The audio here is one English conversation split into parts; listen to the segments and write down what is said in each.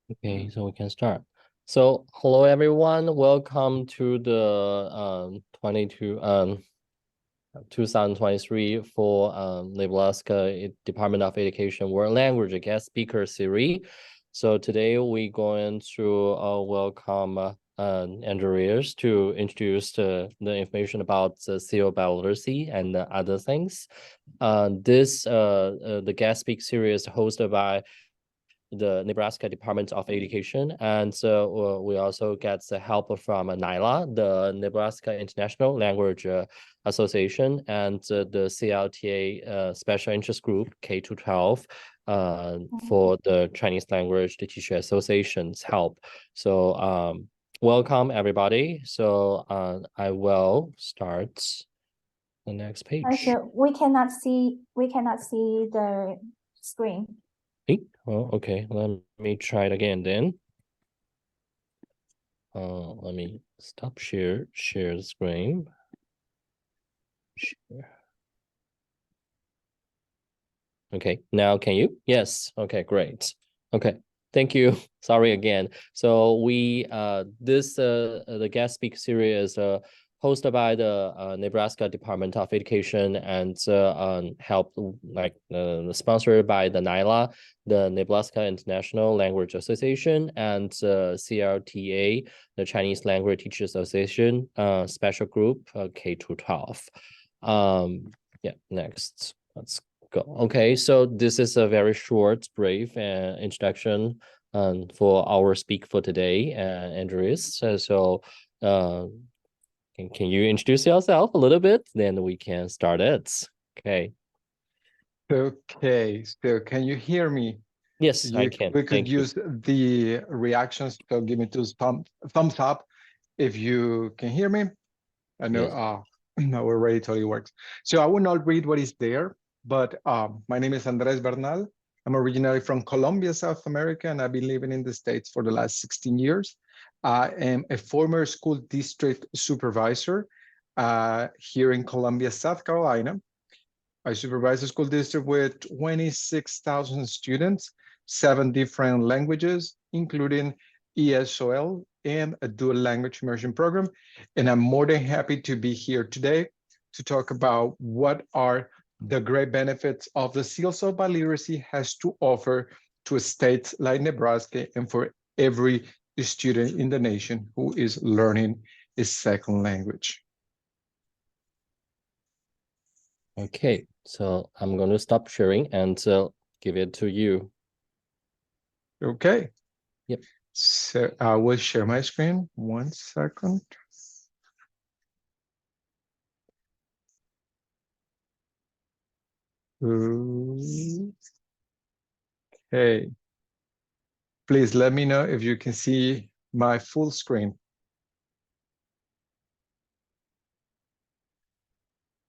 Okay, so we can start. So hello everyone, welcome to the 2023 for Nebraska Department of Education World Language Guest Speaker Series. So today we're going to welcome Andreas to introduce the information about the seal biliteracy and other things. The guest speak series hosted by the Nebraska Department of Education, and so we also get the help from NILA, the Nebraska International Language Association, and the CLTA Special Interest Group K-12 for the Chinese Language Teacher Association's help. So welcome everybody. So I will start the next page. So we cannot see the screen. Oh, okay. Let me try it again then. Let me stop share the screen. Share. Okay, now can you? Yes. Okay, great. Okay, thank you. Sorry again. So we the guest speak series hosted by the Nebraska Department of Education and helped sponsored by the NILA, the Nebraska International Language Association, and CLTA, the Chinese Language Teachers Association special group K-12. Yeah, next. Let's go. Okay, so this is a very short, brief introduction for our speak for today, Andreas. Can you introduce yourself a little bit? Then we can start it. Okay. Okay, so can you hear me? Yes, I can. We could use the reactions. So give me two thumbs up if you can hear me. I know yes. now already totally works. So I will not read what is there, but my name is Andres Bernal. I'm originally from Colombia, South America, and I've been living in the States for the last 16 years. I am a former school district supervisor here in Columbia, South Carolina. I supervise a school district with 26,000 students, 7 different languages, including ESOL and a dual language immersion program. And I'm more than happy to be here today to talk about what are the great benefits of the Seals of Biliteracy has to offer to states like Nebraska and for every student in the nation who is learning a second language. Okay, so I'm going to stop sharing and give it to you. Okay. Yep. So I will share my screen. 1 second. Okay. Please let me know if you can see my full screen.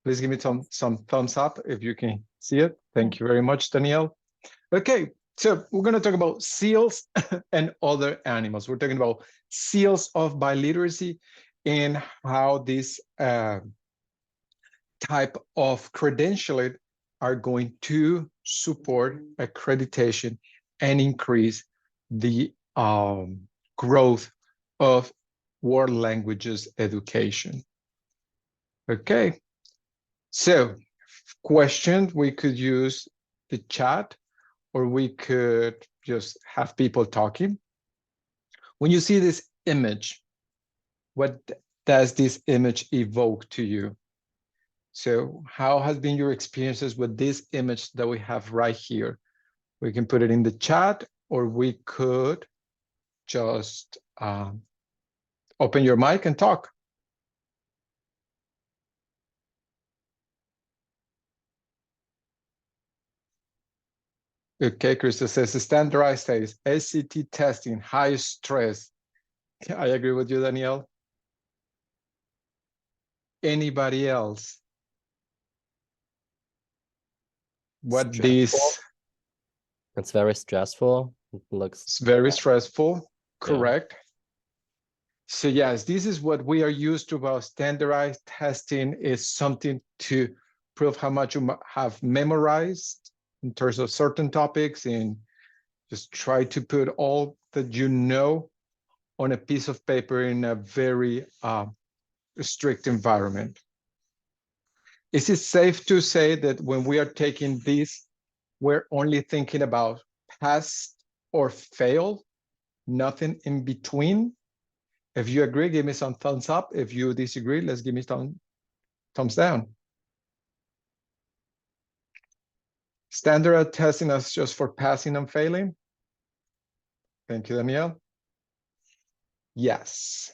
Please give me some thumbs up if you can see it. Thank you very much, Danielle. Okay, so we're going to talk about seals and other animals. We're talking about seals of biliteracy and how this type of credentialing are going to support accreditation and increase the growth of world languages education. Okay, so questions, we could use the chat or we could just have people talking. When you see this image, what does this image evoke to you? So how has been your experiences with this image that we have right here? We can put it in the chat or we could just open your mic and talk. Okay, Krista says standardized tests, SCT testing, high stress. I agree with you, Danielle. Anybody else? What Stressful. this? It's very stressful. It looks. It's very stressful, correct. Yeah. So yes, this is what we are used to about standardized testing is something to prove how much you have memorized in terms of certain topics and just try to put all that you know on a piece of paper in a very strict environment. Is it safe to say that when we are taking this, we're only thinking about pass or fail, nothing in between? If you agree, give me some thumbs up. If you disagree, let's give me thumbs down. Standard testing us just for passing and failing? Thank you, Danielle. Yes.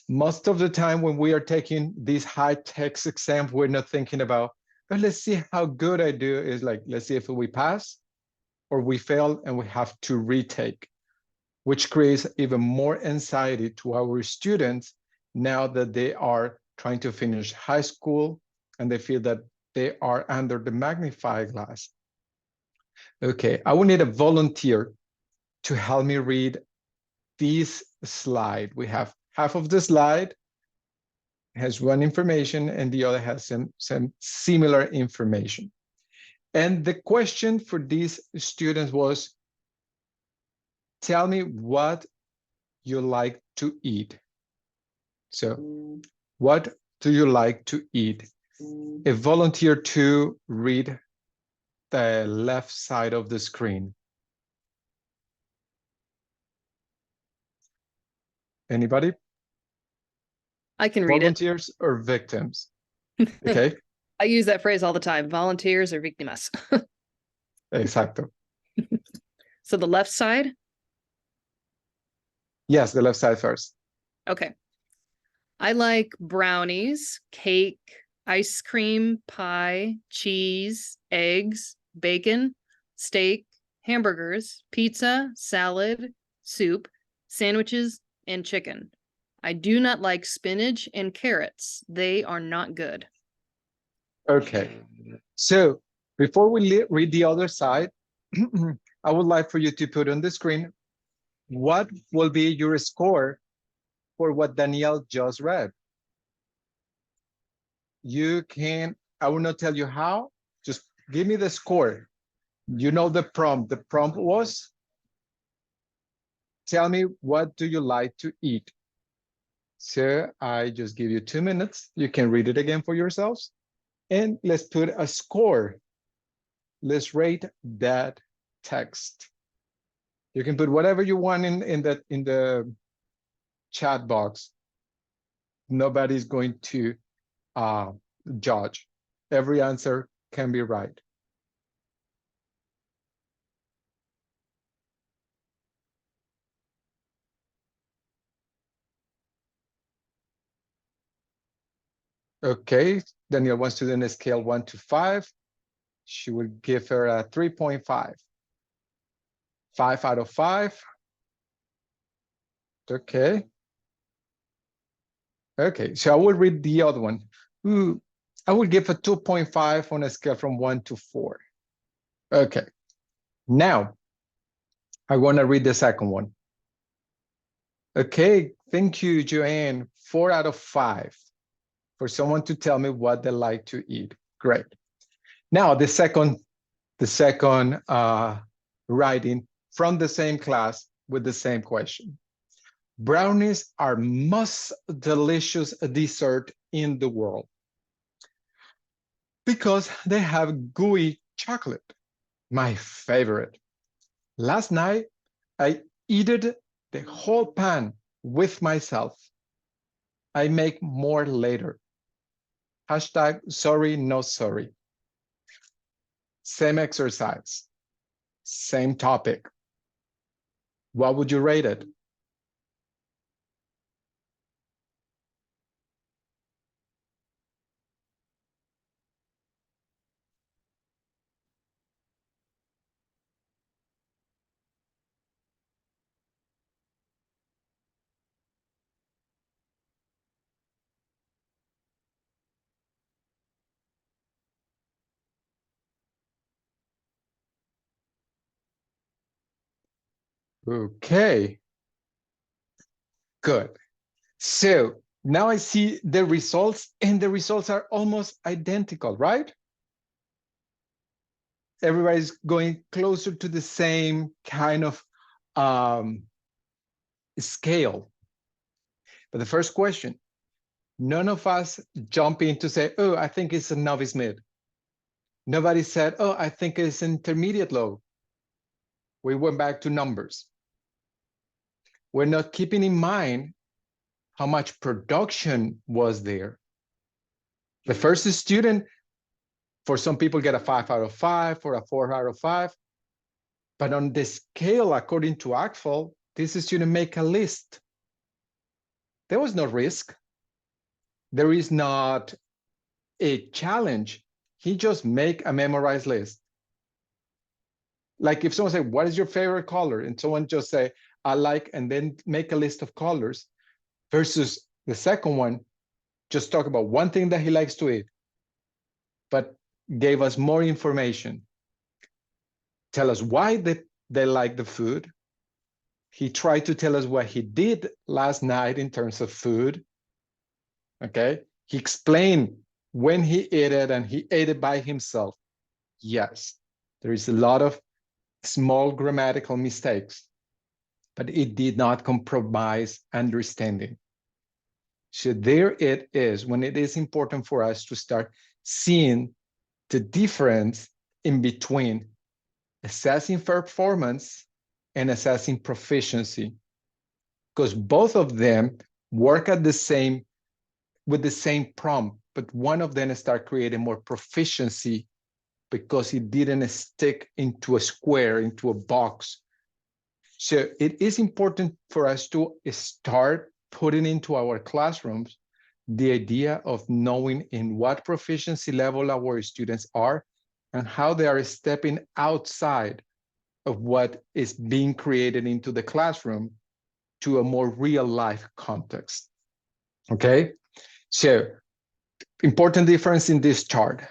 Most of the time when we are taking these high text exams, we're not thinking about, oh, let's see how good I do. Is like, let's see if we pass or we fail and we have to retake, which creates even more anxiety to our students now that they are trying to finish high school and they feel that they are under the magnifying glass. Okay, I will need a volunteer to help me read this slide. We have half of the slide has one information and the other has some similar information. And the question for these students was, tell me what you like to eat. So what do you like to eat? A volunteer to read the left side of the screen. Anybody? I can read it. Volunteers or victims? Okay. I use that phrase all the time. Volunteers or víctimas. Exacto. So the left side? Yes, the left side first. Okay. I like brownies, cake, ice cream, pie, cheese, eggs, bacon, steak, hamburgers, pizza, salad, soup, sandwiches, and chicken. I do not like spinach and carrots. They are not good. Okay. So before we read the other side, I would like for you to put on the screen what will be your score for what Danielle just read. You can, I will not tell you how, just give me the score. You know the prompt. The prompt was, tell me what do you like to eat? So I just give you 2 minutes. You can read it again for yourselves. And let's put a score. Let's rate that text. You can put whatever you want in the chat box. Nobody's going to judge. Every answer can be right. Okay, Danielle wants to do a scale 1 to 5. She will give her a 3.5. 5 out of 5. Okay. Okay, so I will read the other one. Ooh, I will give a 2.5 on a scale from 1 to 4. Okay, now I want to read the second one. Okay, thank you, Joanne. 4 out of 5 for someone to tell me what they like to eat. Great. Now the second writing from the same class with the same question. Brownies are most delicious dessert in the world because they have gooey chocolate, my favorite. Last night, I ate the whole pan with myself. I make more later. Hashtag sorry, no sorry. Same exercise, same topic. What would you rate it? Okay, good. So now I see the results, and the results are almost identical, right? Everybody's going closer to the same kind of scale. But the first question, none of us jump in to say, oh, I think it's a novice mid. Nobody said, oh, I think it's intermediate low. We went back to numbers. We're not keeping in mind how much production was there. The first student, for some people, get a 5 out of 5 or a 4 out of 5. But on the scale, according to ACFL, this student make a list. There was no risk. There is not a challenge. He just make a memorized list. Like if someone say, what is your favorite color? And someone just say, I like, and then make a list of colors, versus the second one, just talk about one thing that he likes to eat, but gave us more information. Tell us why they like the food. He tried to tell us what he did last night in terms of food. Okay. He explained when he ate it, and he ate it by himself. Yes, there is a lot of small grammatical mistakes, but it did not compromise understanding. So there it is, when it is important for us to start seeing the difference in between assessing performance and assessing proficiency, because both of them work at the same, with the same prompt, but one of them start creating more proficiency because it didn't stick into a square, into a box. So it is important for us to start putting into our classrooms the idea of knowing in what proficiency level our students are and how they are stepping outside of what is being created into the classroom to a more real life context. Okay, so important difference in this chart.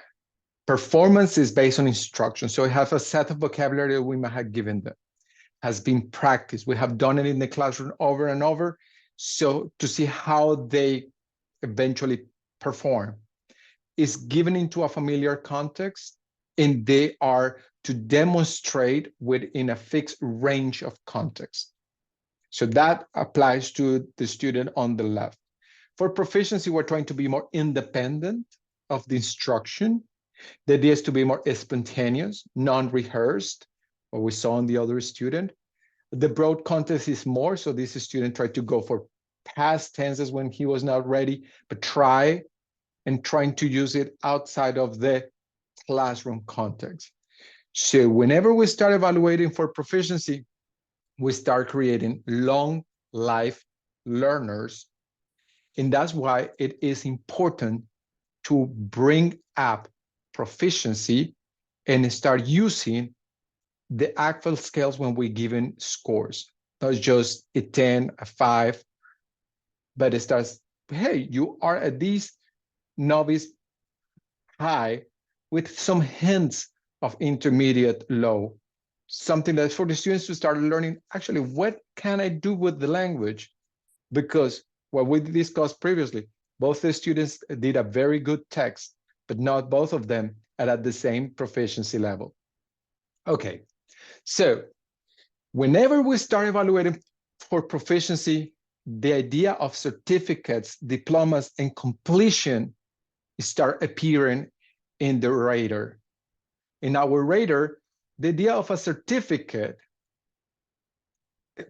Performance is based on instruction. So we have a set of vocabulary that we might have given them, has been practiced. We have done it in the classroom over and over, so to see how they eventually perform. Is given into a familiar context, and they are to demonstrate within a fixed range of context. So that applies to the student on the left. For proficiency, we're trying to be more independent of the instruction. The idea is to be more spontaneous, non-rehearsed, what we saw in the other student. The broad context is more, so this student tried to go for past tenses when he was not ready, but trying to use it outside of the classroom context. So whenever we start evaluating for proficiency, we start creating long life learners. And that's why it is important to bring up proficiency and start using the ACFL scales when we're given scores, not just a 10, a 5, but it starts, hey, you are at this novice high with some hints of intermediate low, something that's for the students to start learning, actually, what can I do with the language? Because what we discussed previously, both the students did a very good text, but not both of them are at the same proficiency level. Okay, so whenever we start evaluating for proficiency, the idea of certificates, diplomas, and completion start appearing in the rater. In our rater, the idea of a certificate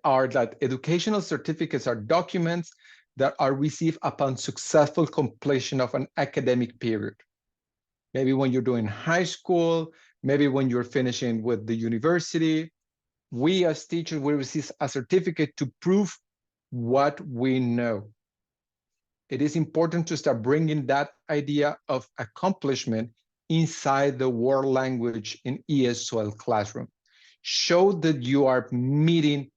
are that educational certificates are documents that are received upon successful completion of an academic period. Maybe when you're doing high school, maybe when you're finishing with the university, we as teachers will receive a certificate to prove what we know. It is important to start bringing that idea of accomplishment inside the world language in ESOL classroom. Show that you are meeting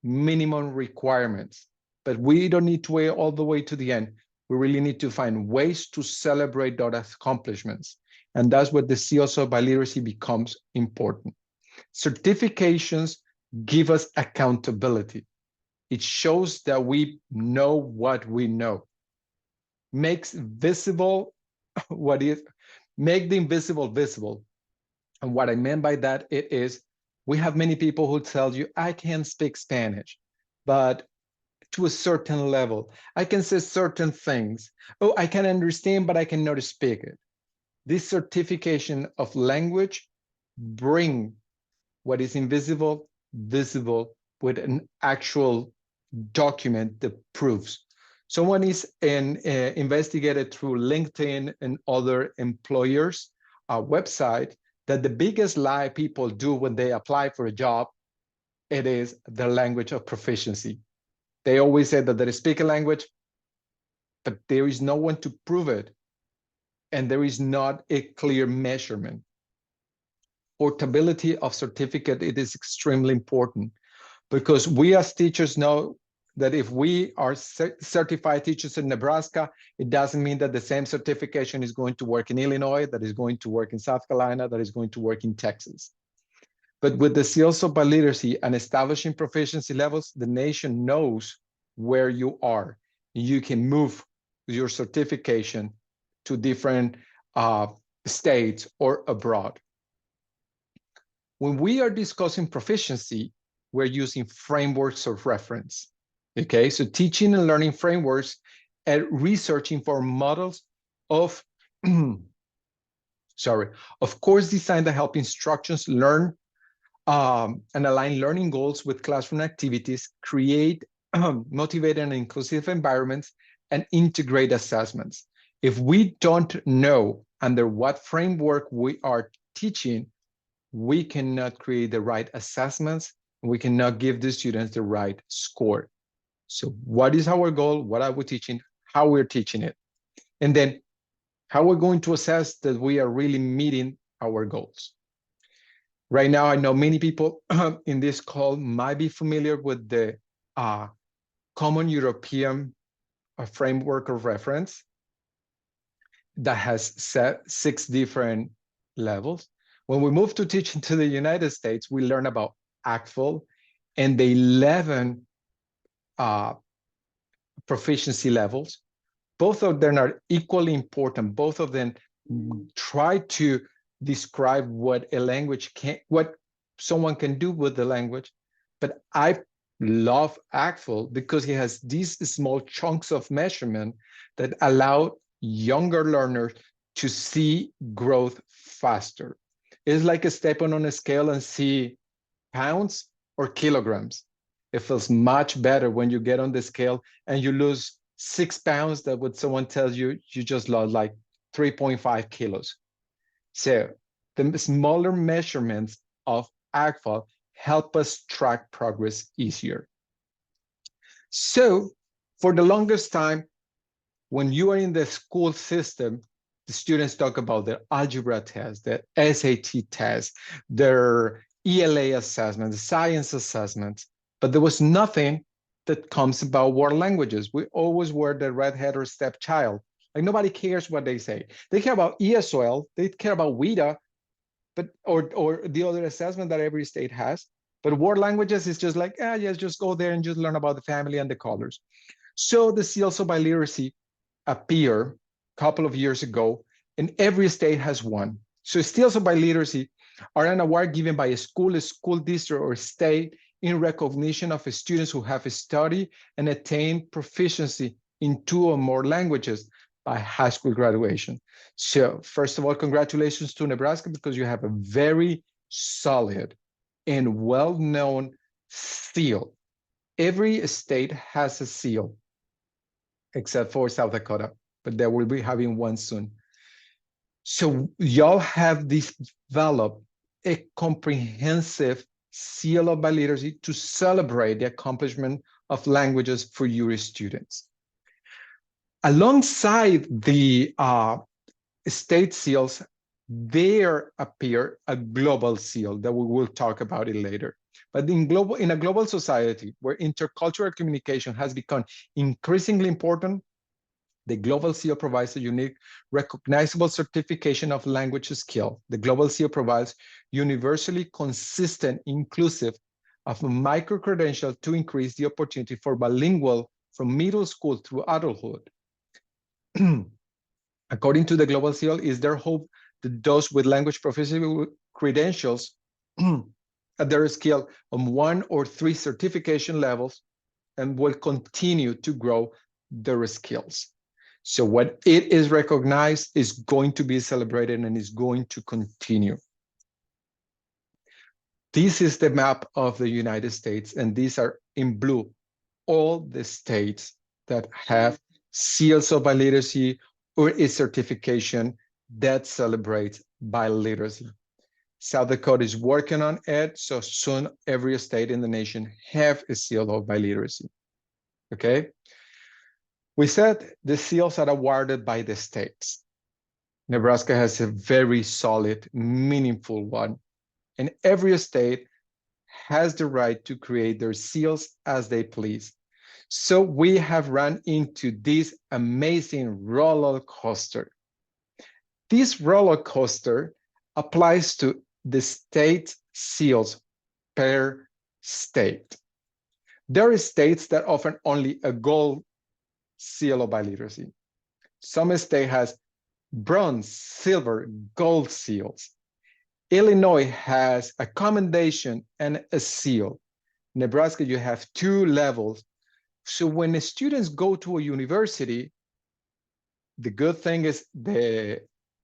minimum requirements, but we don't need to wait all the way to the end. We really need to find ways to celebrate those accomplishments. And that's where the CSO biliteracy becomes important. Certifications give us accountability. It shows that we know what we know. Makes visible what is, make the invisible visible. And what I meant by that, it is, we have many people who tell you, I can't speak Spanish, but to a certain level. I can say certain things. Oh, I can understand, but I cannot speak it. This certification of language bring what is invisible visible with an actual document that proves. Someone is investigated through LinkedIn and other employers' website that the biggest lie people do when they apply for a job, it is the language of proficiency. They always say that they speak a language, but there is no one to prove it. And there is not a clear measurement. Portability of certificate, it is extremely important because we as teachers know that if we are certified teachers in Nebraska, it doesn't mean that the same certification is going to work in Illinois, that is going to work in South Carolina, that is going to work in Texas. But with the seals of biliteracy and establishing proficiency levels, the nation knows where you are. You can move your certification to different states or abroad. When we are discussing proficiency, we're using frameworks of reference. Okay, so teaching and learning frameworks and researching for models of, of course, designed to help instructions learn and align learning goals with classroom activities, create motivated and inclusive environments, and integrate assessments. If we don't know under what framework we are teaching, we cannot create the right assessments, and we cannot give the students the right score. So what is our goal? What are we teaching? How we're teaching it? And then how we're going to assess that we are really meeting our goals. Right now, I know many people in this call might be familiar with the Common European Framework of Reference that has 6 different levels. When we move to teaching to the United States, we learn about ACTFL and the 11 proficiency levels. Both of them are equally important. Both of them try to describe what a language can, what someone can do with the language. But I love ACTFL because it has these small chunks of measurement that allow younger learners to see growth faster. It's like stepping on a scale and see pounds or kilograms. It feels much better when you get on the scale and you lose 6 pounds than what someone tells you you just lost like 3.5 kilos. So the smaller measurements of ACTFL help us track progress easier. So for the longest time, when you are in the school system, the students talk about their algebra test, their SAT test, their ELA assessment, the science assessments, but there was nothing that comes about world languages. We always were the redhead or stepchild. Like nobody cares what they say. They care about ESOL, they care about WIDA, but or the other assessment that every state has. But world languages is just like, yes, just go there and just learn about the family and the colors. So the seals of biliteracy appear a couple of years ago, and every state has one. So seals of biliteracy are an award given by a school district, or state in recognition of students who have studied and attained proficiency in 2 or more languages by high school graduation. So first of all, congratulations to Nebraska because you have a very solid and well-known seal. Every state has a seal, except for South Dakota, but they will be having one soon. So y'all have developed a comprehensive seal of biliteracy to celebrate the accomplishment of languages for your students. Alongside the state seals, there appear a global seal that we will talk about it later. But in a global society where intercultural communication has become increasingly important, the Global Seal provides a unique, recognizable certification of language skill. The Global Seal provides universally consistent, inclusive of a micro-credential to increase the opportunity for bilingual from middle school through adulthood. According to the Global Seal, is there hope that those with language proficiency credentials at their skill on 1 or 3 certification levels and will continue to grow their skills. So what it is recognized is going to be celebrated and is going to continue. This is the map of the United States, and these are in blue, all the states that have seals of biliteracy or a certification that celebrates biliteracy. South Dakota is working on it, so soon every state in the nation have a seal of biliteracy, okay? We said the seals are awarded by the states. Nebraska has a very solid, meaningful one, and every state has the right to create their seals as they please. So we have run into this amazing roller coaster. This roller coaster applies to the state seals per state. There are states that offer only a gold seal of biliteracy. Some state has bronze, silver, gold seals. Illinois has a commendation and a seal. Nebraska, you have 2 levels. So when the students go to a university, the good thing is the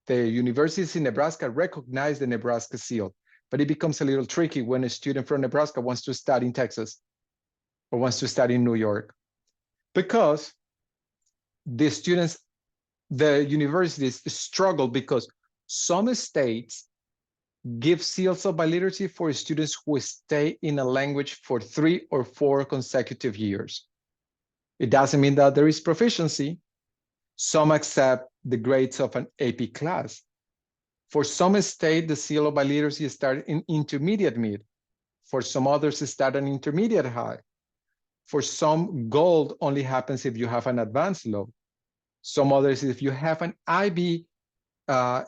universities in Nebraska recognize the Nebraska seal, but it becomes a little tricky when a student from Nebraska wants to study in Texas or wants to study in New York, because the students, the universities struggle because some states give seals of biliteracy for students who stay in a language for 3 or 4 consecutive years. It doesn't mean that there is proficiency. Some accept the grades of an AP class. For some states, the seal of biliteracy starts in intermediate mid. For some others, it starts in intermediate high. For some, gold only happens if you have an advanced level. Some others, if you have an IB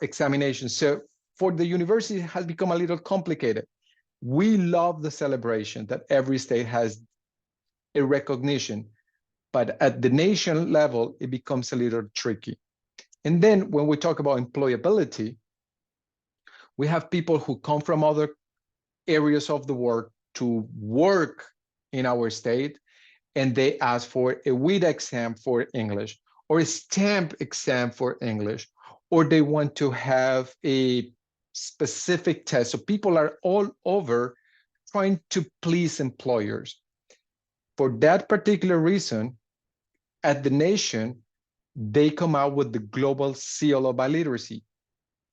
examination. So for the university, it has become a little complicated. We love the celebration that every state has a recognition, but at the nation level, it becomes a little tricky. And then when we talk about employability, we have people who come from other areas of the world to work in our state, and they ask for a WIT exam for English or a stamp exam for English, or they want to have a specific test. So people are all over trying to please employers. For that particular reason, at the nation, they come out with the Global Seal of Biliteracy,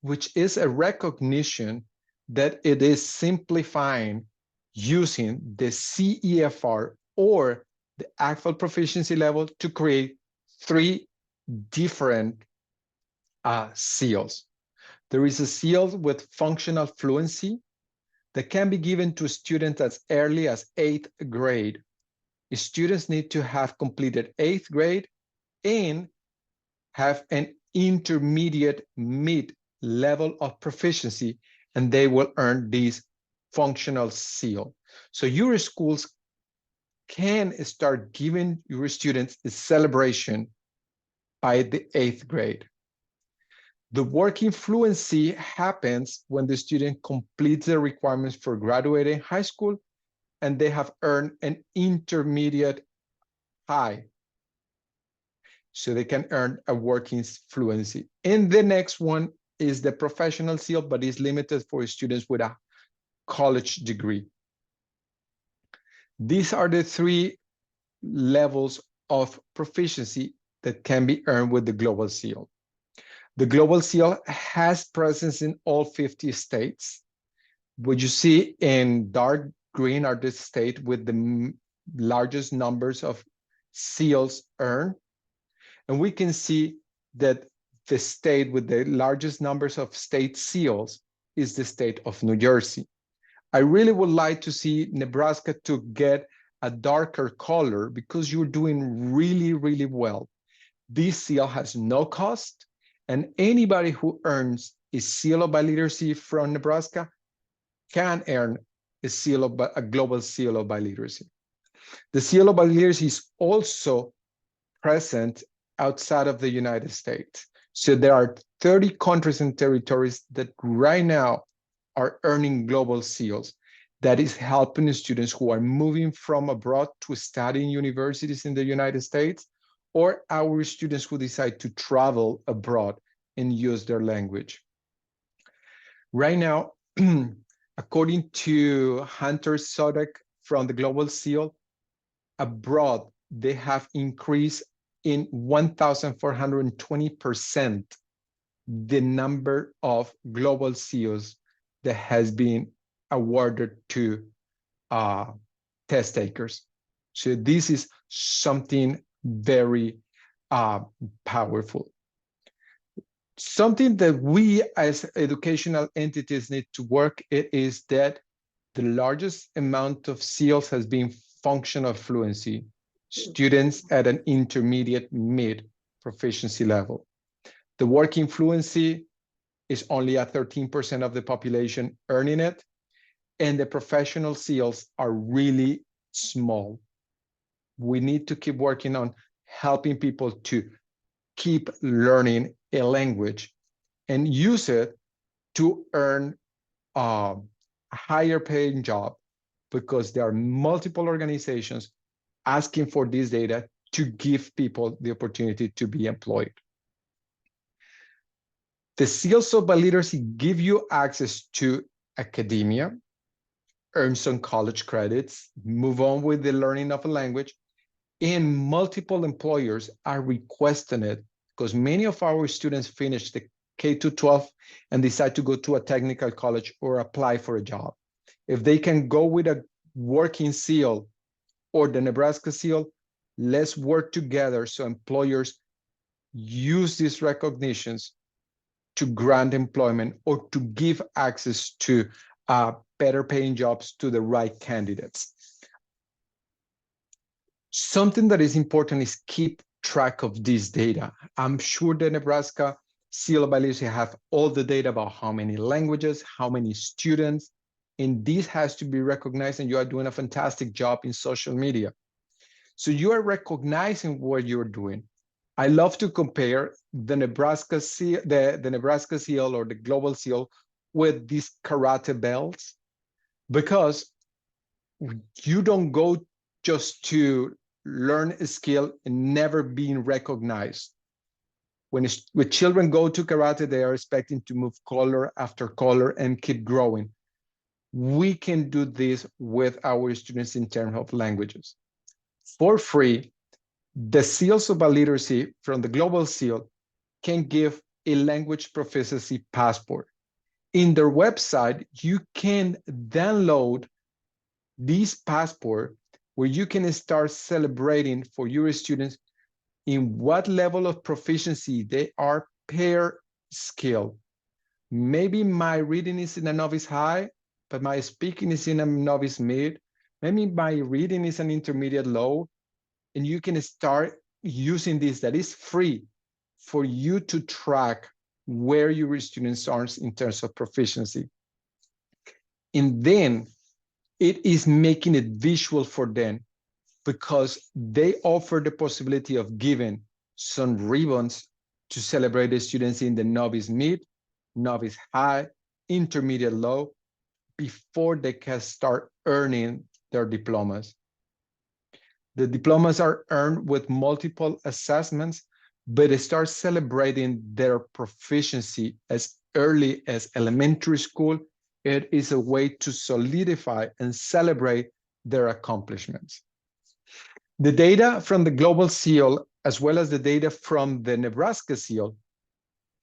which is a recognition that it is simplifying using the CEFR or the actual proficiency level to create 3 different seals. There is a seal with functional fluency that can be given to students as early as 8th grade. Students need to have completed 8th grade and have an intermediate mid level of proficiency, and they will earn this functional seal. So your schools can start giving your students a celebration by the 8th grade. The working fluency happens when the student completes the requirements for graduating high school and they have earned an intermediate high. So they can earn a working fluency. And the next one is the professional seal, but is limited for students with a college degree. These are the 3 levels of proficiency that can be earned with the Global Seal. The Global Seal has presence in all 50 states. What you see in dark green are the states with the largest numbers of seals earned. And we can see that the state with the largest numbers of state seals is the state of New Jersey. I really would like to see Nebraska to get a darker color because you're doing really, really well. This seal has no cost, and anybody who earns a seal of biliteracy from Nebraska can earn a global seal of biliteracy. The seal of biliteracy is also present outside of the United States. So there are 30 countries and territories that right now are earning global seals. that is helping students who are moving from abroad to study in universities in the United States, or our students who decide to travel abroad and use their language. Right now, according to Hunter Sodek from the Global Seal, abroad, they have increased in 1,420% the number of global SEALs that has been awarded to test takers. So this is something very powerful. Something that we as educational entities need to work it is that the largest amount of SEALs has been functional fluency, students at an intermediate mid proficiency level. The working fluency is only at 13% of the population earning it, and the professional SEALs are really small. We need to keep working on helping people to keep learning a language and use it to earn a higher paying job, because there are multiple organizations asking for this data to give people the opportunity to be employed. The seals of Biliteracy give you access to academia, earn some college credits, move on with the learning of a language, and multiple employers are requesting it because many of our students finish the K-12 and decide to go to a technical college or apply for a job. If they can go with a working SEAL or the Nebraska SEAL, let's work together so employers use these recognitions to grant employment or to give access to better paying jobs to the right candidates. Something that is important is keep track of this data. I'm sure the Nebraska SEAL Biliteracy have all the data about how many languages, how many students, and this has to be recognized, and you are doing a fantastic job in social media. So you are recognizing what you're doing. I love to compare the Nebraska SEAL, the Nebraska SEAL or the Global SEAL with these karate belts, because you don't go just to learn a skill and never being recognized. When children go to karate, they are expecting to move color after color and keep growing. We can do this with our students in terms of languages. For free, the SEALs of Biliteracy from the Global SEAL can give a language proficiency passport. In their website, you can download this passport where you can start celebrating for your students in what level of proficiency they are per skill. Maybe my reading is in a novice high, but my speaking is in a novice mid. Maybe my reading is an intermediate low, and you can start using this that is free for you to track where your students are in terms of proficiency. And then it is making it visual for them, because they offer the possibility of giving some ribbons to celebrate the students in the novice mid, novice high, intermediate low, before they can start earning their diplomas. The diplomas are earned with multiple assessments, but they start celebrating their proficiency as early as elementary school. It is a way to solidify and celebrate their accomplishments. The data from the Global SEAL, as well as the data from the Nebraska SEAL,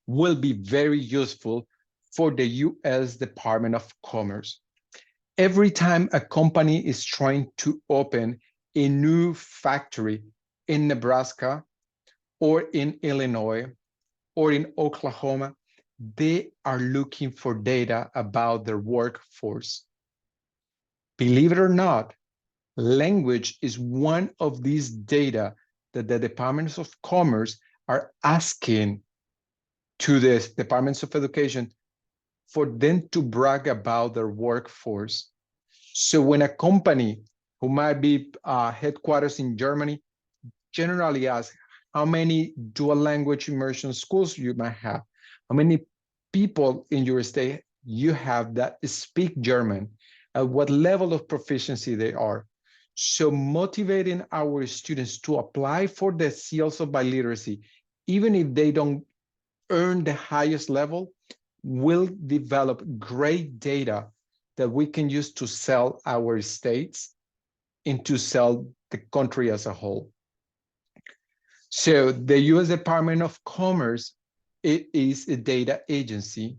will be very useful for the U.S. Department of Commerce. Every time a company is trying to open a new factory in Nebraska or in Illinois or in Oklahoma, they are looking for data about their workforce. Believe it or not, language is one of these data that the departments of commerce are asking to the departments of education for them to brag about their workforce. So when a company who might be headquarters in Germany generally asks how many dual language immersion schools you might have, how many people in your state you have that speak German, at what level of proficiency they are. So motivating our students to apply for the seals of biliteracy, even if they don't earn the highest level, will develop great data that we can use to sell our states and to sell the country as a whole. So the US Department of Commerce, it is a data agency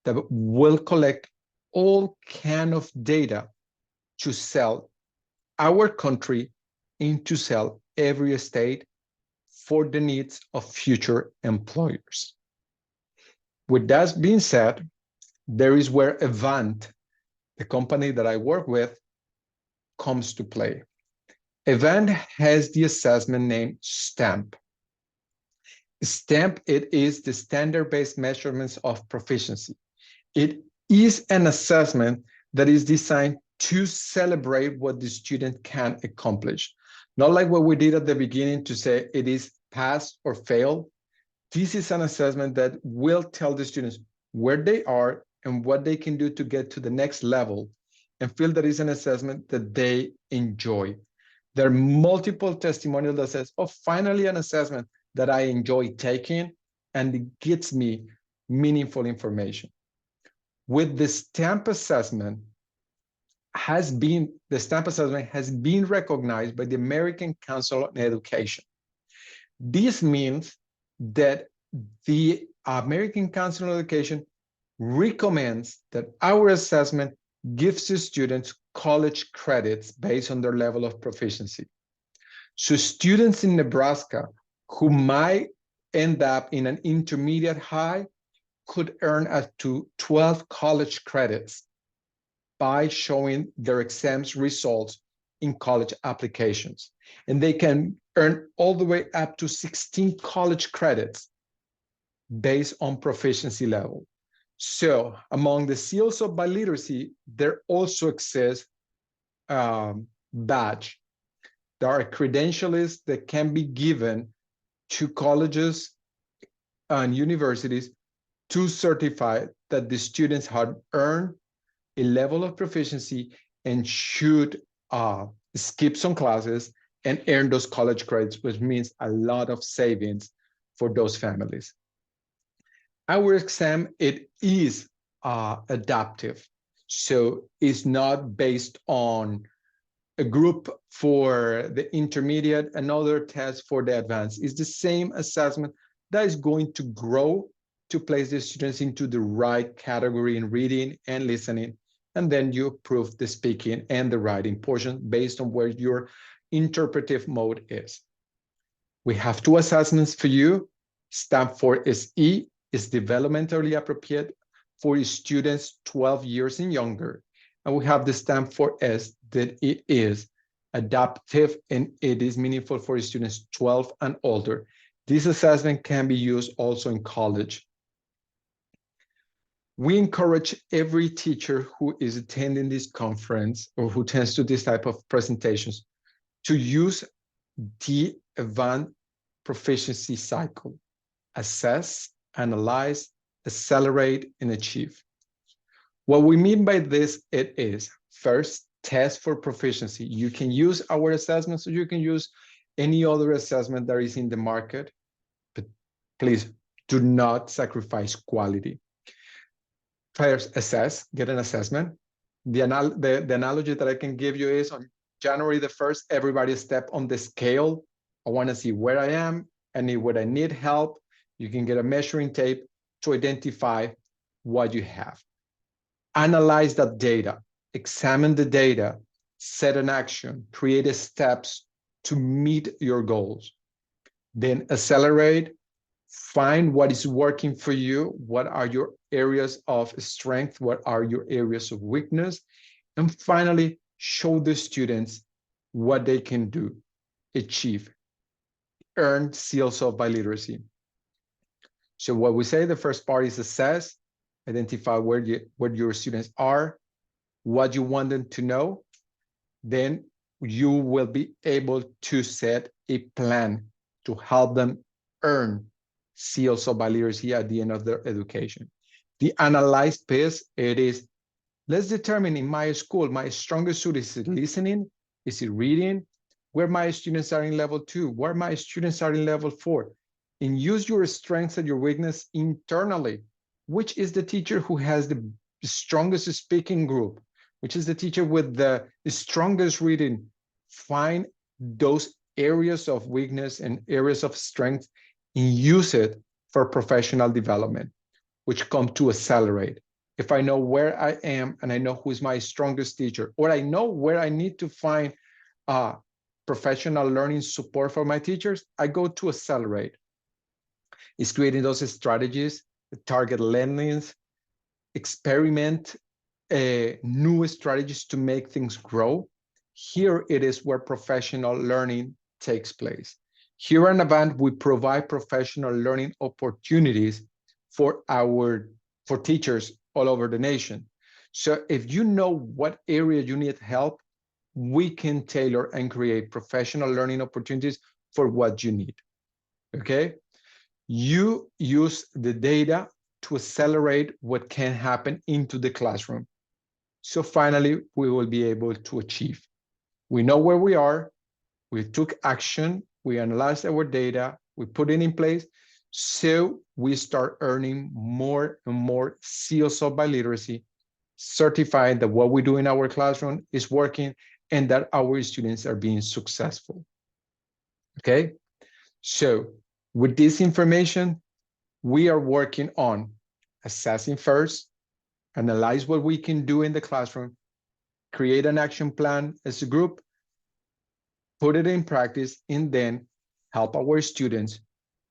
that will collect all kind of data to sell our country and to sell every state for the needs of future employers. With that being said, there is where Avant, the company that I work with, comes to play. Avant has the assessment named STAMP. STAMP, it is the standard-based measurements of proficiency. It is an assessment that is designed to celebrate what the student can accomplish. Not like what we did at the beginning to say it is pass or fail. This is an assessment that will tell the students where they are and what they can do to get to the next level, and feel that is an assessment that they enjoy. There are multiple testimonials that says, oh, finally an assessment that I enjoy taking and it gets me meaningful information. With the STAMP assessment, the STAMP assessment has been recognized by the American Council on Education. This means that the American Council on Education recommends that our assessment gives the students college credits based on their level of proficiency. So students in Nebraska who might end up in an intermediate high could earn up to 12 college credits by showing their exams results in college applications. And they can earn all the way up to 16 college credits based on proficiency level. So among the seals of biliteracy, there also exists badge. There are credentials that can be given to colleges and universities to certify that the students have earned a level of proficiency and should skip some classes and earn those college credits, which means a lot of savings for those families. Our exam, it is adaptive. So it's not based on a group for the intermediate, another test for the advanced. It's the same assessment that is going to grow to place the students into the right category in reading and listening. And then you approve the speaking and the writing portion based on where your interpretive mode is. We have two assessments for you. STAMP for SE is developmentally appropriate for students 12 years and younger. And we have the STAMP for S that it is adaptive and it is meaningful for students 12 and older. This assessment can be used also in college. We encourage every teacher who is attending this conference or who tends to this type of presentations to use the Avant proficiency cycle: assess, analyze, accelerate, and achieve. What we mean by this, it is first, test for proficiency. You can use our assessments or you can use any other assessment that is in the market, but please do not sacrifice quality. First, assess, get an assessment. The analogy that I can give you is on January the 1st, everybody step on the scale. I want to see where I am and where I need help. You can get a measuring tape to identify what you have. Analyze that data, examine the data, set an action, create steps to meet your goals. Then accelerate, find what is working for you, what are your areas of strength, what are your areas of weakness, and finally, show the students what they can do, achieve, earn seals of biliteracy. So what we say, the first part is assess, identify where your students are, what you want them to know. Then you will be able to set a plan to help them earn seals of biliteracy at the end of their education. The analyze piece, it is Let's determine in my school, my strongest suit, is it listening? Is it reading? Where my students are in level 2, where my students are in level 4. And use your strengths and your weakness internally. Which is the teacher who has the strongest speaking group? Which is the teacher with the strongest reading? Find those areas of weakness and areas of strength and use it for professional development, which come to accelerate. If I know where I am and I know who's my strongest teacher, or I know where I need to find professional learning support for my teachers, I go to accelerate. It's creating those strategies, target learnings, experiment new strategies to make things grow. Here it is where professional learning takes place. Here in Avant, we provide professional learning opportunities for teachers all over the nation. So if you know what area you need help, we can tailor and create professional learning opportunities for what you need, okay? You use the data to accelerate what can happen into the classroom. So finally, we will be able to achieve. We know where we are, we took action, we analyzed our data, we put it in place, so we start earning more and more seals of biliteracy, certifying that what we do in our classroom is working and that our students are being successful. Okay, so with this information, we are working on assessing first, analyze what we can do in the classroom, create an action plan as a group, put it in practice, and then help our students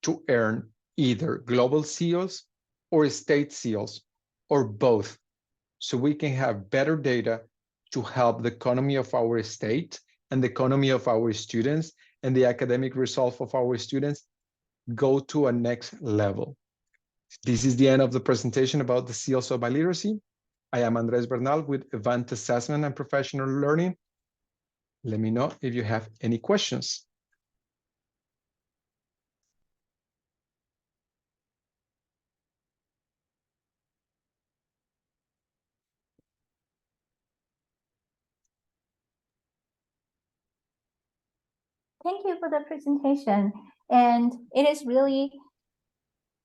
to earn either global seals or state seals or both, so we can have better data to help the economy of our state and the economy of our students and the academic results of our students go to a next level. This is the end of the presentation about the seals of biliteracy. I am Andres Bernal with Avant Assessment and Professional Learning. Let me know if you have any questions. Thank you for the presentation. And it is really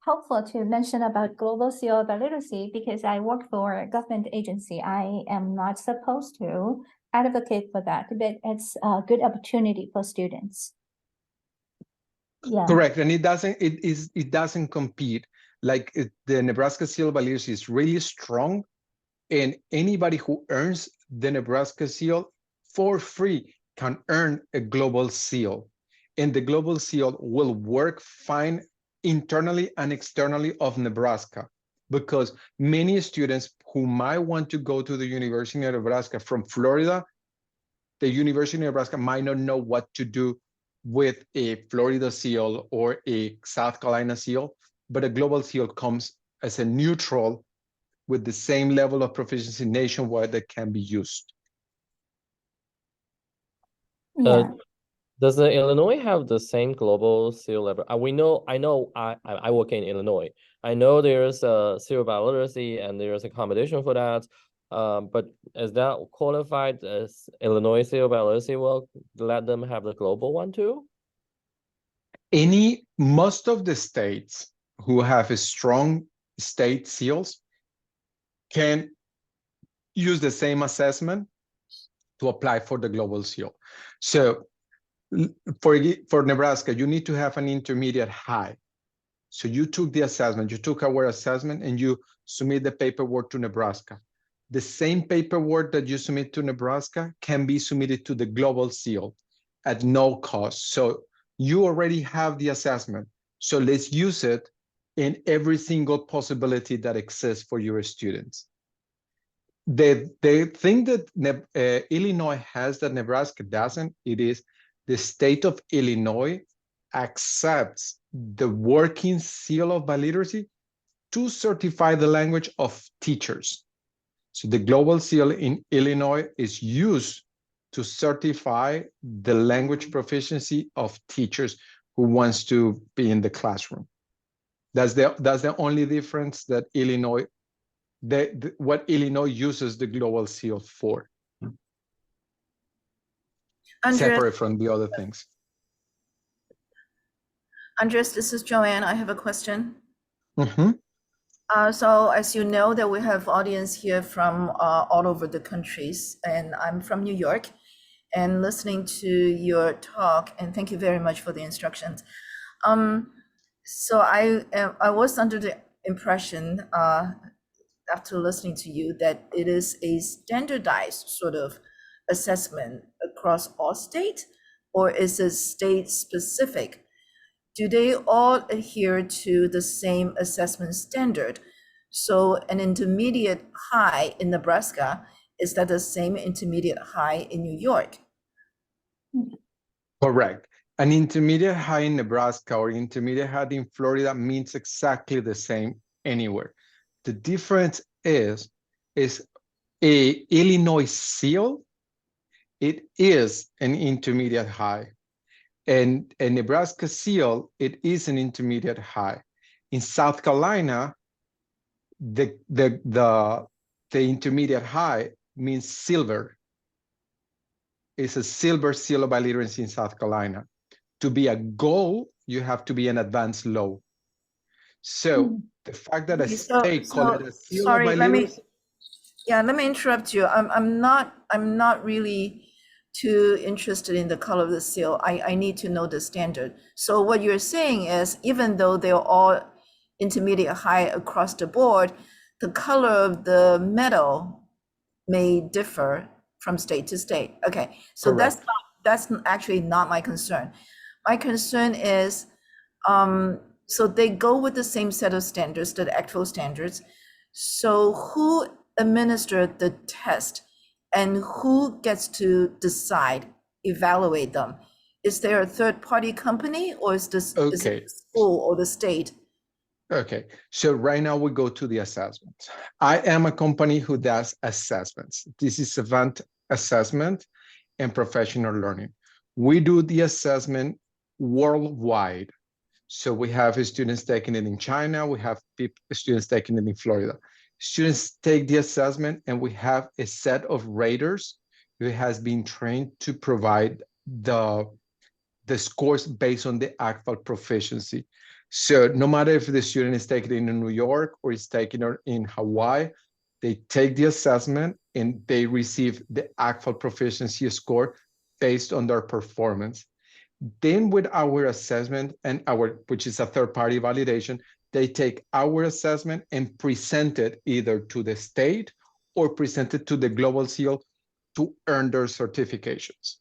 helpful to mention about global seal of literacy because I work for a government agency. I am not supposed to advocate for that, but it's a good opportunity for students. Yeah. Correct, and it doesn't compete. Like the Nebraska Seal of Literacy is really strong, and anybody who earns the Nebraska Seal for free can earn a global seal, and the global seal will work fine internally and externally of Nebraska, because many students who might want to go to the University of Nebraska from Florida, the University of Nebraska might not know what to do with a Florida seal or a South Carolina seal, but a global seal comes as a neutral with the same level of proficiency nationwide that can be used. Yeah. Does the Illinois have the same global seal level? I work in Illinois. I know there's a seal of literacy and there's a competition for that. But is that qualified as Illinois seal of literacy will let them have the global one too? Most of the states who have a strong state seals can use the same assessment to apply for the global seal. So for Nebraska, you need to have an intermediate high. So you took the assessment, you took our assessment, and you submit the paperwork to Nebraska. The same paperwork that you submit to Nebraska can be submitted to the global seal at no cost. So you already have the assessment. So let's use it in every single possibility that exists for your students. The thing that Illinois has that Nebraska doesn't, it is the state of Illinois accepts the working seal of biliteracy to certify the language of teachers. So the global seal in Illinois is used to certify the language proficiency of teachers who wants to be in the classroom. That's the only difference that Illinois what Illinois uses the global seal for, separate from the other things. Andres, this is Joanne. I have a question. Mm-hmm. So as you know that we have audience here from all over the countries, and I'm from New York, and listening to your talk, and thank you very much for the instructions. So I was under the impression after listening to you that it is a standardized sort of assessment across all states, or is it state specific? Do they all adhere to the same assessment standard? So an intermediate high in Nebraska, is that the same intermediate high in New York? Correct. An intermediate high in Nebraska or intermediate high in Florida means exactly the same anywhere. The difference is a Illinois seal, it is an intermediate high. And a Nebraska seal, it is an intermediate high. In South Carolina, the intermediate high means silver. It's a silver seal of biliteracy in South Carolina. To be a gold, you have to be an advanced low. So the fact that a state called it a seal of biliteracy. Let me interrupt you. I'm not really too interested in the color of the seal. I need to know the standard. So what you're saying is, even though they're all intermediate high across the board, the color of the metal may differ from state to state. Okay, so Correct. that's actually not my concern. My concern is, so they go with the same set of standards, the actual standards. So who administered the test and who gets to decide, evaluate them? Is there a third-party company, or is this is it the school or the state? Okay, so right now we go to the assessments. I am a company who does assessments. This is Event Assessment and Professional Learning. We do the assessment worldwide. So we have students taking it in China, we have students taking it in Florida. Students take the assessment, and we have a set of raters who has been trained to provide the scores based on the actual proficiency. So no matter if the student is taking it in New York or is taking it in Hawaii, they take the assessment and they receive the actual proficiency score based on their performance. Then with our assessment and which is a third-party validation, they take our assessment and present it either to the state or present it to the Global Seal to earn their certifications.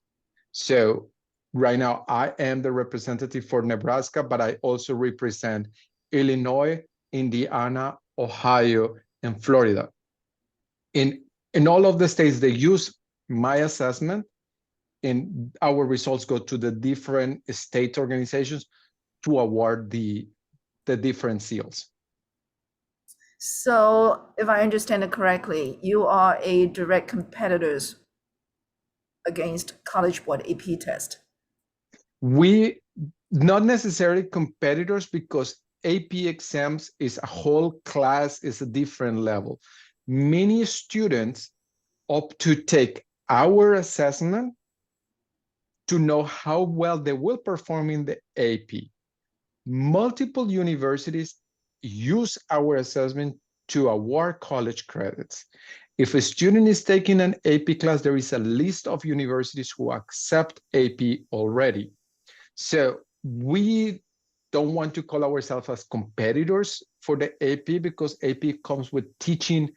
So right now, I am the representative for Nebraska, but I also represent Illinois, Indiana, Ohio, and Florida. In all of the states, they use my assessment, and our results go to the different state organizations to award the different seals. So if I understand it correctly, you are a direct competitors against College Board AP test. We not necessarily competitors, because AP exams is a whole class, is a different level. Many students opt to take our assessment to know how well they will perform in the AP. Multiple universities use our assessment to award college credits. If a student is taking an AP class, there is a list of universities who accept AP already. So we don't want to call ourselves as competitors for the AP, because AP comes with teaching,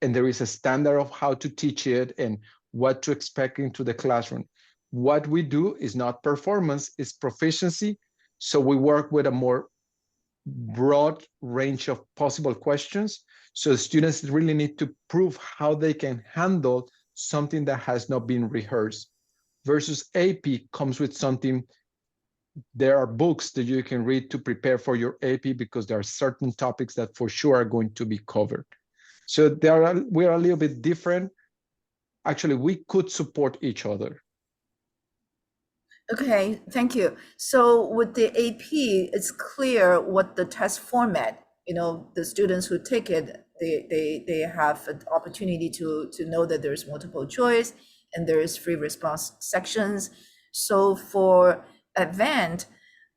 and there is a standard of how to teach it and what to expect into the classroom. What we do is not performance, it's proficiency. So we work with a more broad range of possible questions. So students really need to prove how they can handle something that has not been rehearsed. Versus AP comes with something. There are books that you can read to prepare for your AP, because there are certain topics that for sure are going to be covered. So we are a little bit different. Actually, we could support each other. Okay, thank you. So with the AP, it's clear what the test format, the students who take it, they have an opportunity to know that there's multiple choice and there is free response sections. So for advanced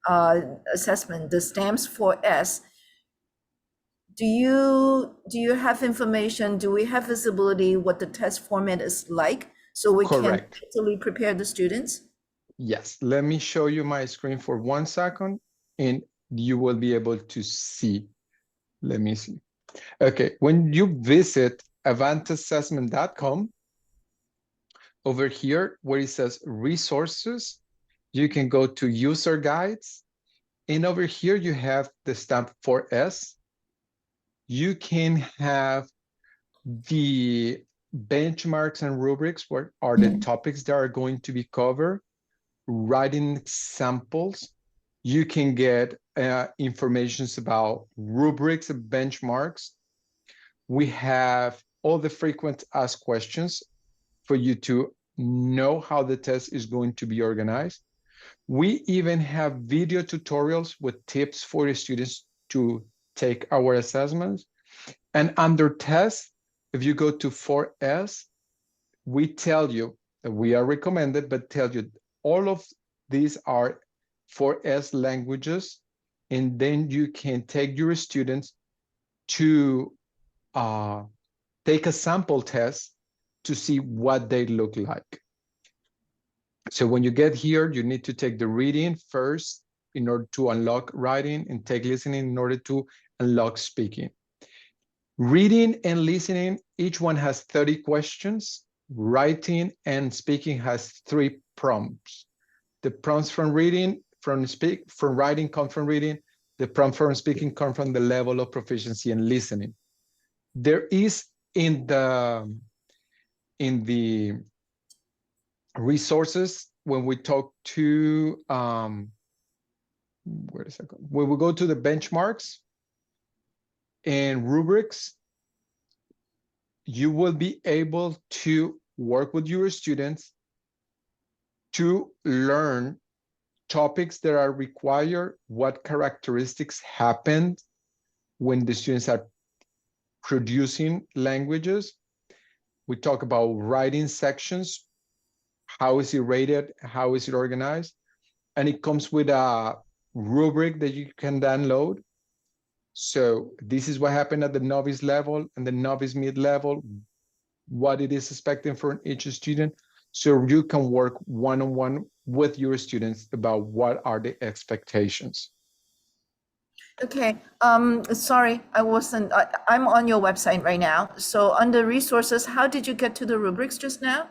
assessment, the stamps for S, do you have information? Do we have visibility what the test format is like so we Correct. can mentally prepare the students? Yes, let me show you my screen for 1 second and you will be able to see. Let me see. Okay, when you visit advancedassessment.com, over here where it says resources, you can go to user guides. And over here you have the stamp 4S. You can have the benchmarks and rubrics, what are the topics that are going to be covered, writing examples. You can get information about rubrics and benchmarks. We have all the frequent asked questions for you to know how the test is going to be organized. We even have video tutorials with tips for the students to take our assessments. And under test, if you go to 4S, we tell you that we are recommended, but tell you all of these are 4S languages. And then you can take your students to take a sample test to see what they look like. So when you get here, you need to take the reading first in order to unlock writing, and take listening in order to unlock speaking. Reading and listening, each one has 30 questions. Writing and speaking has 3 prompts. The prompts from writing come from reading. The prompt from speaking come from the level of proficiency in listening. There is in the resources, when we talk to where is that going? When we go to the benchmarks and rubrics, you will be able to work with your students to learn topics that are required, what characteristics happen when the students are producing languages. We talk about writing sections. How is it rated? How is it organized? And it comes with a rubric that you can download. So this is what happened at the novice level and the novice mid level, what it is expected from each student. So you can work one-on-one with your students about what are the expectations. Okay, sorry, I'm on your website right now. So under resources, how did you get to the rubrics just now?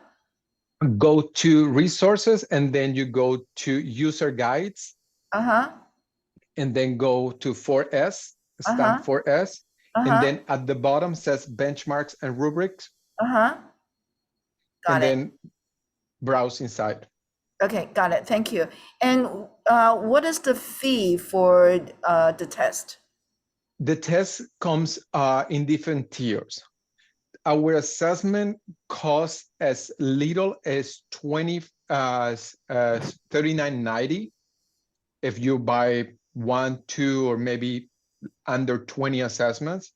Go to resources and then you go to user guides. And then go to 4S, stamp 4S. And then at the bottom says benchmarks and rubrics. Got and it. then browse inside. Okay, got it. Thank you. And what is the fee for the test? The test comes in different tiers. Our assessment costs as little as $39.90 if you buy 1, 2, or maybe under 20 assessments.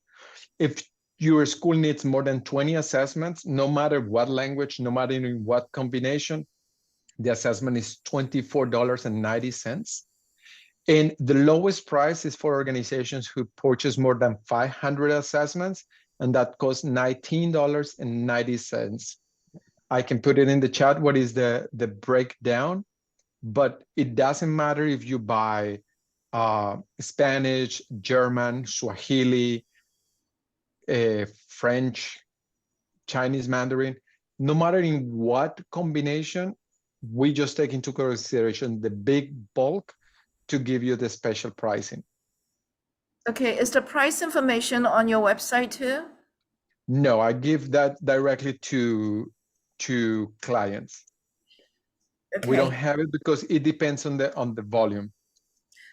If your school needs more than 20 assessments, no matter what language, no matter in what combination, the assessment is $24.90. And the lowest price is for organizations who purchase more than 500 assessments, and that costs $19.90. I can put it in the chat what is the breakdown, but it doesn't matter if you buy Spanish, German, Swahili, French, Chinese Mandarin. No matter in what combination, we just take into consideration the big bulk to give you the special pricing. Okay, is the price information on your website too? No, I give that directly to clients. Okay. We don't have it because it depends on the volume.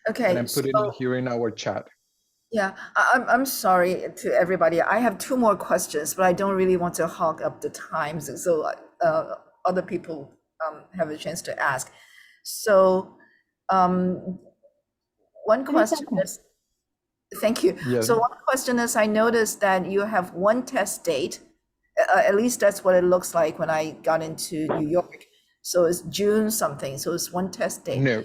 Okay. And I'm putting it here in our chat. Yeah, I'm sorry to everybody. I have 2 more questions, but I don't really want to hog up the time, so other people have a chance to ask. So one question is, Thank you. Yes. So one question is, I noticed that you have one test date. At least that's what it looks like when I got into New York. So it's June something. So it's one test date.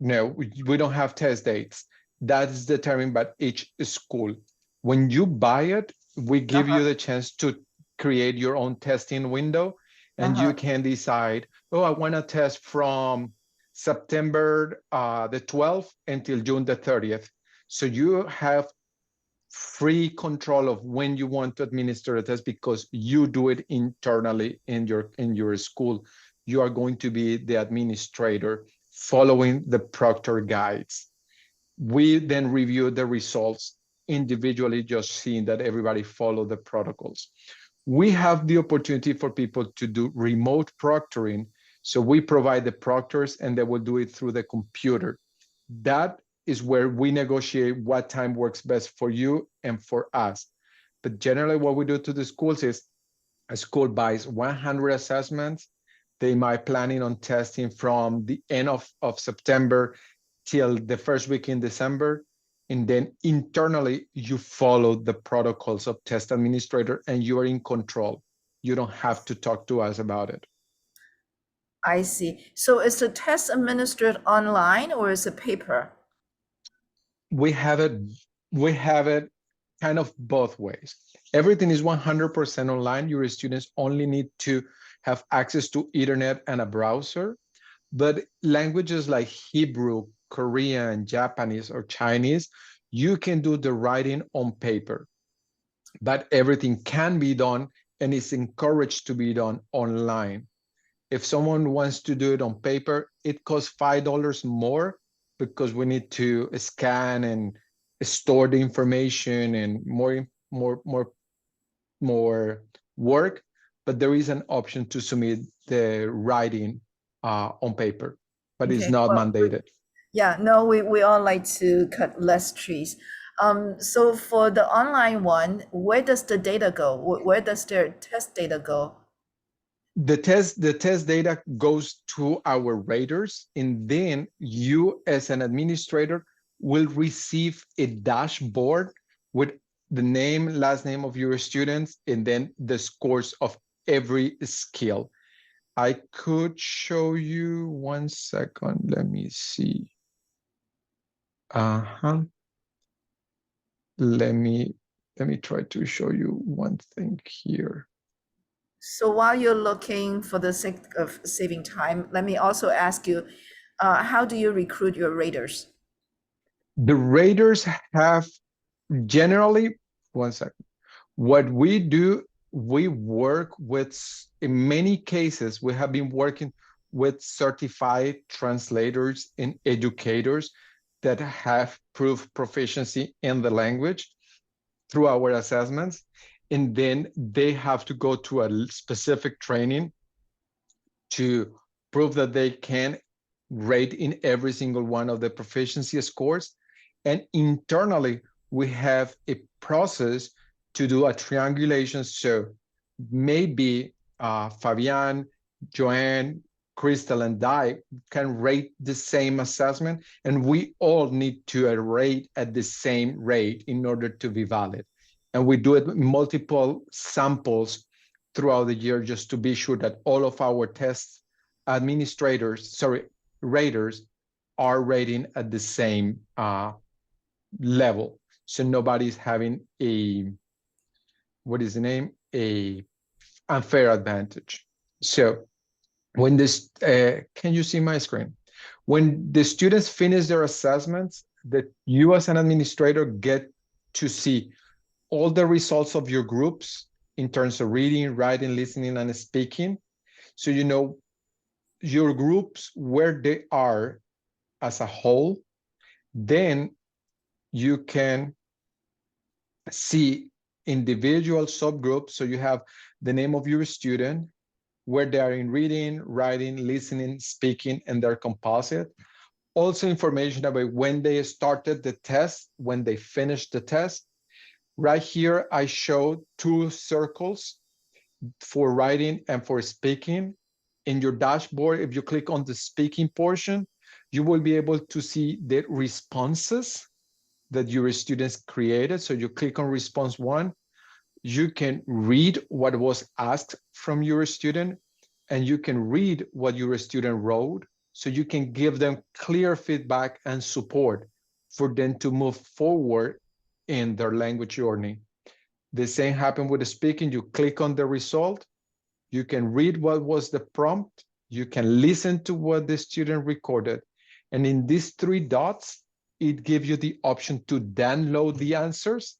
No, we don't have test dates. That is determined by each school. When you buy it, we give you the chance to create your own testing window, and you can decide, oh, I want to test from September the 12th until June the 30th. So you have free control of when you want to administer a test because you do it internally in your school. You are going to be the administrator following the proctor guides. We then review the results individually, just seeing that everybody follow the protocols. We have the opportunity for people to do remote proctoring. So we provide the proctors and they will do it through the computer. That is where we negotiate what time works best for you and for us. But generally what we do to the schools is a school buys 100 assessments. They might planning on testing from the end of September till the first week in December. And then internally, you follow the protocols of test administrator and you are in control. You don't have to talk to us about it. I see. So is the test administered online or is it paper? We have it kind of both ways. Everything is 100% online. Your students only need to have access to internet and a browser. But languages like Hebrew, Korean, Japanese, or Chinese, you can do the writing on paper. But everything can be done and is encouraged to be done online. If someone wants to do it on paper, it costs $5 more because we need to scan and store the information and more work. But there is an option to submit the writing on paper, but it's not mandated. Yeah, no, we all like to cut less trees. So for the online one, where does the data go? Where does their test data go? The test data goes to our raters, and then you as an administrator will receive a dashboard with the name, last name of your students, and then the scores of every skill. I could show you 1 second. Let me see. Let me try to show you one thing here. So while you're looking, for the sake of saving time, let me also ask you, how do you recruit your raters? The raters have generally, 1 second. What we do, we work with, in many cases, we have been working with certified translators and educators that have proved proficiency in the language through our assessments. And then they have to go to a specific training to prove that they can rate in every single one of the proficiency scores. And internally, we have a process to do a triangulation. So maybe Fabian, Joanne, Crystal, and Di can rate the same assessment, and we all need to rate at the same rate in order to be valid. And we do it multiple samples throughout the year just to be sure that all of our test raters are rating at the same level. So nobody's having a unfair advantage. So when this, can you see my screen? When the students finish their assessments, that you as an administrator get to see all the results of your groups in terms of reading, writing, listening, and speaking. So you know your groups, where they are as a whole. Then you can see individual subgroups. So you have the name of your student, where they are in reading, writing, listening, speaking, and their composite. Also information about when they started the test, when they finished the test. Right here, I showed 2 circles for writing and for speaking. In your dashboard, if you click on the speaking portion, you will be able to see the responses that your students created. So you click on response 1, you can read what was asked from your student, and you can read what your student wrote, so you can give them clear feedback and support for them to move forward in their language journey. The same happened with the speaking. You click on the result, you can read what was the prompt, you can listen to what the student recorded. And in these 3 dots, it gives you the option to download the answers.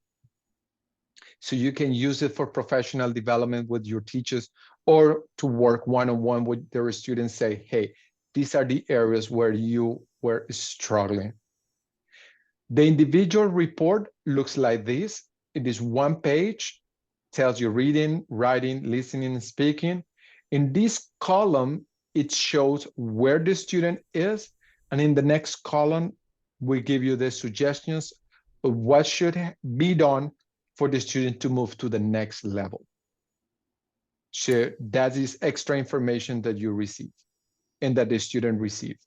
So you can use it for professional development with your teachers, or to work one-on-one with their students, say, hey, these are the areas where you were struggling. The individual report looks like this. It is 1 page, tells you reading, writing, listening, and speaking. In this column, it shows where the student is. And in the next column, we give you the suggestions of what should be done for the student to move to the next level. So that is extra information that you receive and that the student receives.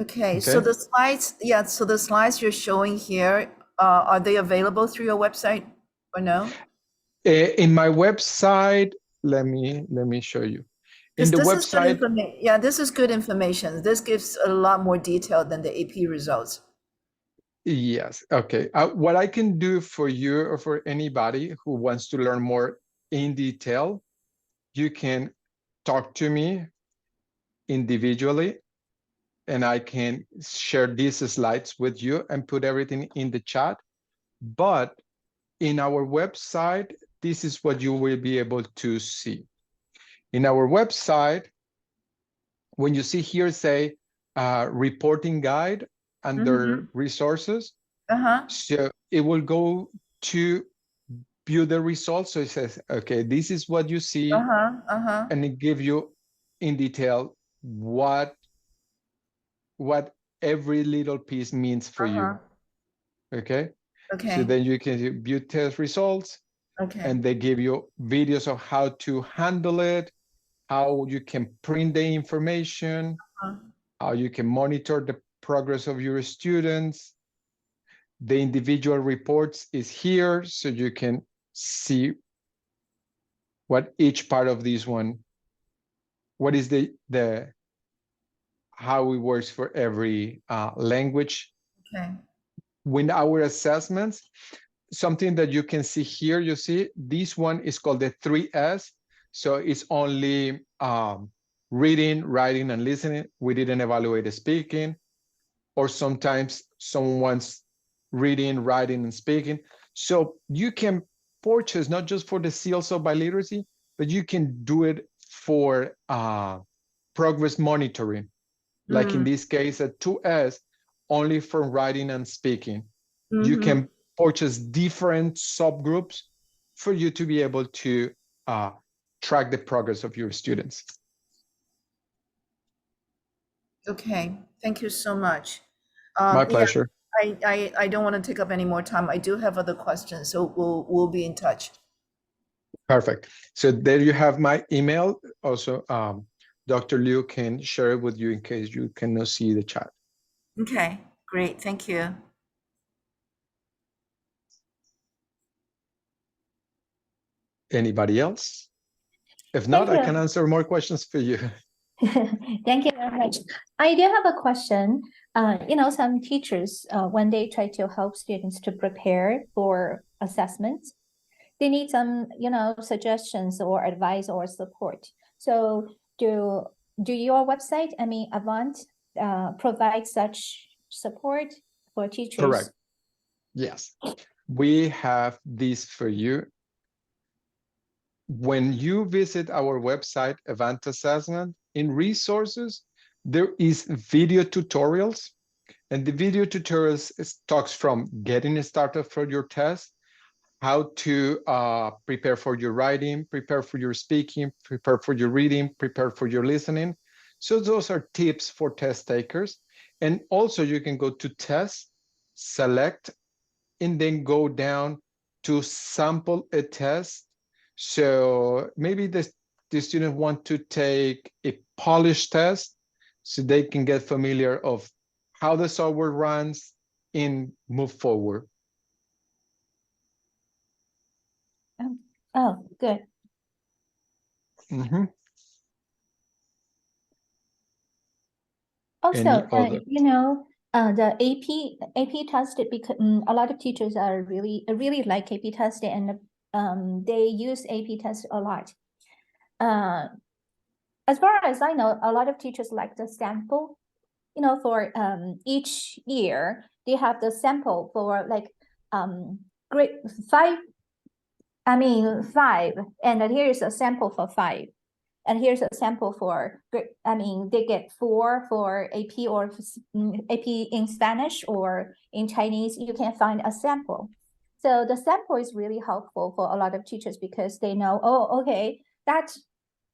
Okay, so the slides, so the slides you're showing here, are they available through your website or no? In my website, let me show you. In the website, this is good information. This gives a lot more detail than the AP results. Yes, okay. What I can do for you or for anybody who wants to learn more in detail, you can talk to me individually, and I can share these slides with you and put everything in the chat. But in our website, this is what you will be able to see. In our website, when you see here, say, reporting guide under resources, so it will go to view the results. So it says, okay, this is what you see, and it gives you in detail what every little piece means for you. Okay. So then you can view test results, and they give you videos of how to handle it, how you can print the information, how you can monitor the progress of your students. The individual reports is here, so you can see what each part of this one, what is the how it works for every language. With our assessments, something that you can see here, you see this one is called the 3S. So it's only reading, writing, and listening. We didn't evaluate the speaking, or sometimes someone's reading, writing, and speaking. So you can purchase not just for the seals of biliteracy, but you can do it for progress monitoring. Like in this case, a 2S, only for writing and speaking. You can purchase different subgroups for you to be able to track the progress of your students. Okay, thank you so much. My pleasure. I don't want to take up any more time. I do have other questions, so we'll be in touch. Perfect. So there you have my email. Also, Dr. Liu can share it with you in case you cannot see the chat. Okay, great. Thank you. Anybody else? If not, I can answer more questions for you. Thank you very much. I do have a question. Some teachers, when they try to help students to prepare for assessments, they need some, suggestions or advice or support. So do your website, Avant, provide such support for teachers? Correct. Yes, we have this for you. When you visit our website, Avant Assessment, in resources, there is video tutorials. And the video tutorials talks from getting started for your test, how to prepare for your writing, prepare for your speaking, prepare for your reading, prepare for your listening. So those are tips for test takers. And also you can go to test, select, and then go down to sample a test. So maybe the student want to take a polished test so they can get familiar of how the software runs, and move forward. Oh, good. Mhm. Also, Any other? you know, the AP test, because a lot of teachers are really like AP test, and they use AP test a lot. As far as I know, a lot of teachers like the sample. You know, for each year they have the sample for like grade 5. I mean 5, and then here's a sample for 5. And here's a sample for, I mean, they get 4 for AP or AP in Spanish or in Chinese, you can find a sample. So the sample is really helpful for a lot of teachers because they know, oh, okay, that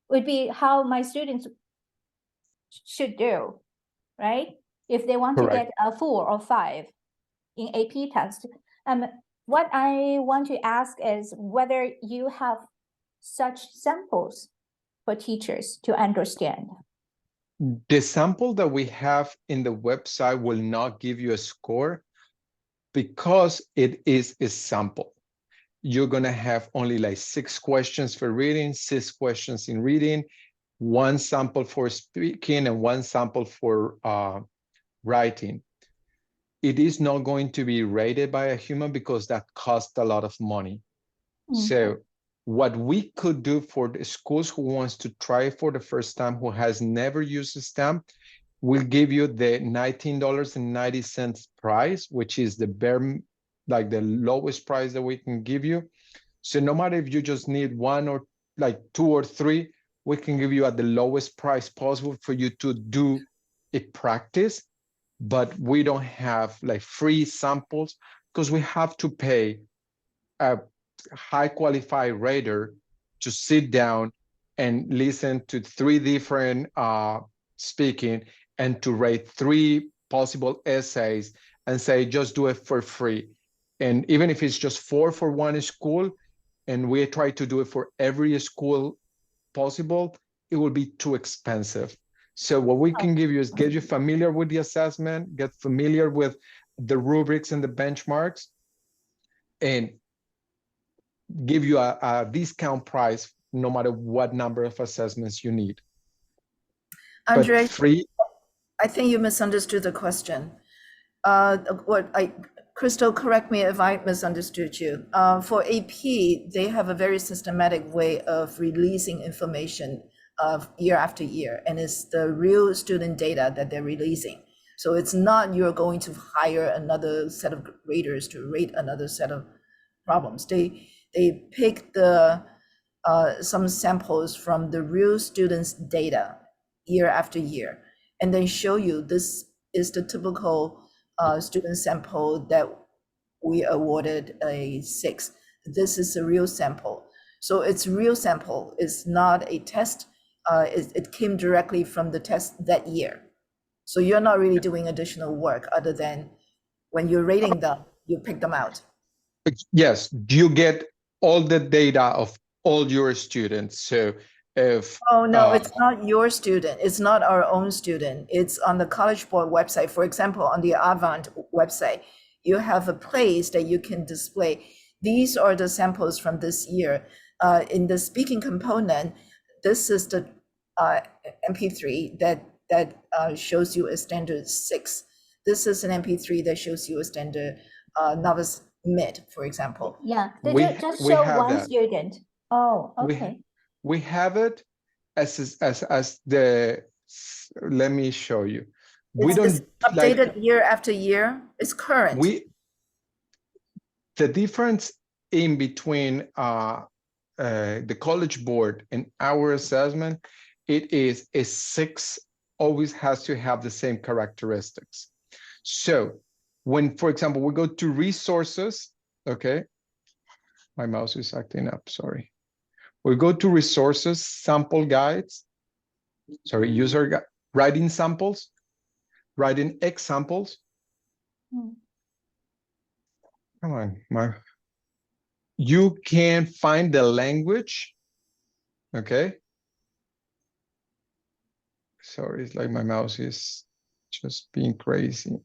would be how my students should do, right? If they want to Correct. get a 4 or 5 in AP test. What I want to ask is whether you have such samples for teachers to understand. The sample that we have in the website will not give you a score because it is a sample. You're going to have only like 6 questions for reading, 6 questions in reading, 1 sample for speaking, and 1 sample for writing. It is not going to be rated by a human because that costs a lot of money. So what we could do for the schools who wants to try for the first time, who has never used a stamp, we'll give you the $19.90 price, which is the the lowest price that we can give you. So no matter if you just need 1 or like 2 or 3, we can give you at the lowest price possible for you to do a practice. But we don't have like free samples because we have to pay a high qualified rater to sit down and listen to 3 different speaking and to rate 3 possible essays and say, just do it for free. And even if it's just 4 for one school, and we try to do it for every school possible, it will be too expensive. So what we can give you is get you familiar with the assessment, get familiar with the rubrics and the benchmarks, and give you a discount price no matter what number of assessments you need. Andre, But free. I think you misunderstood the question. Crystal, correct me if I misunderstood you. For AP, they have a very systematic way of releasing information of year after year, and it's the real student data that they're releasing. So it's not you're going to hire another set of graders to rate another set of problems. They pick the some samples from the real students' data year after year, and then show you this is the typical student sample that we awarded a 6. This is a real sample. So it's real sample. It's not a test. It came directly from the test that year. So you're not really doing additional work other than when you're rating them, you pick them out. Yes, you get all the data of all your students. So if Oh, no, it's not your student. It's not our own student. It's on the College Board website. For example, on the Avant website, you have a place that you can display. These are the samples from this year. In the speaking component, this is the MP3 that shows you a standard 6. This is an MP3 that shows you a standard novice mid, for example. Yeah, they we just we show have one that. student. Oh, We okay. we have it as the, let me show you. We It's don't updated year after year. It's current. The difference in between the College Board and our assessment, it is a 6 always has to have the same characteristics. So when, for example, we go to resources, okay, my mouse is acting up, sorry. We go to resources, sample guides, sorry, user guide, writing samples, writing examples. Come on, you can find the language, okay? Sorry, it's like my mouse is just being crazy.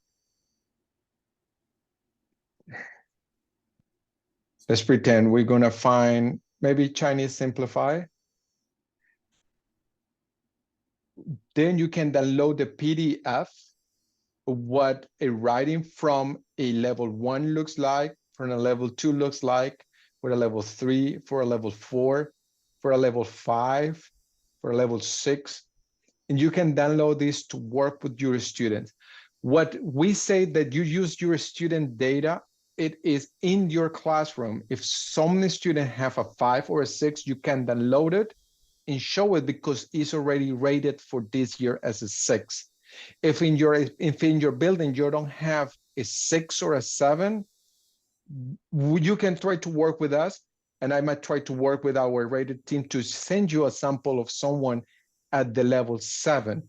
Let's pretend we're gonna find maybe Chinese Simplify. Then you can download the PDF of what a writing from a level 1 looks like, from a level 2 looks like, for a level 3, for a level 4, for a level 5, for a level 6. And you can download this to work with your students. What we say that you use your student data, it is in your classroom. If some student have a 5 or a 6, you can download it and show it because it's already rated for this year as a 6. If in your building you don't have a 6 or a 7, you can try to work with us, and I might try to work with our rated team to send you a sample of someone at the level 7.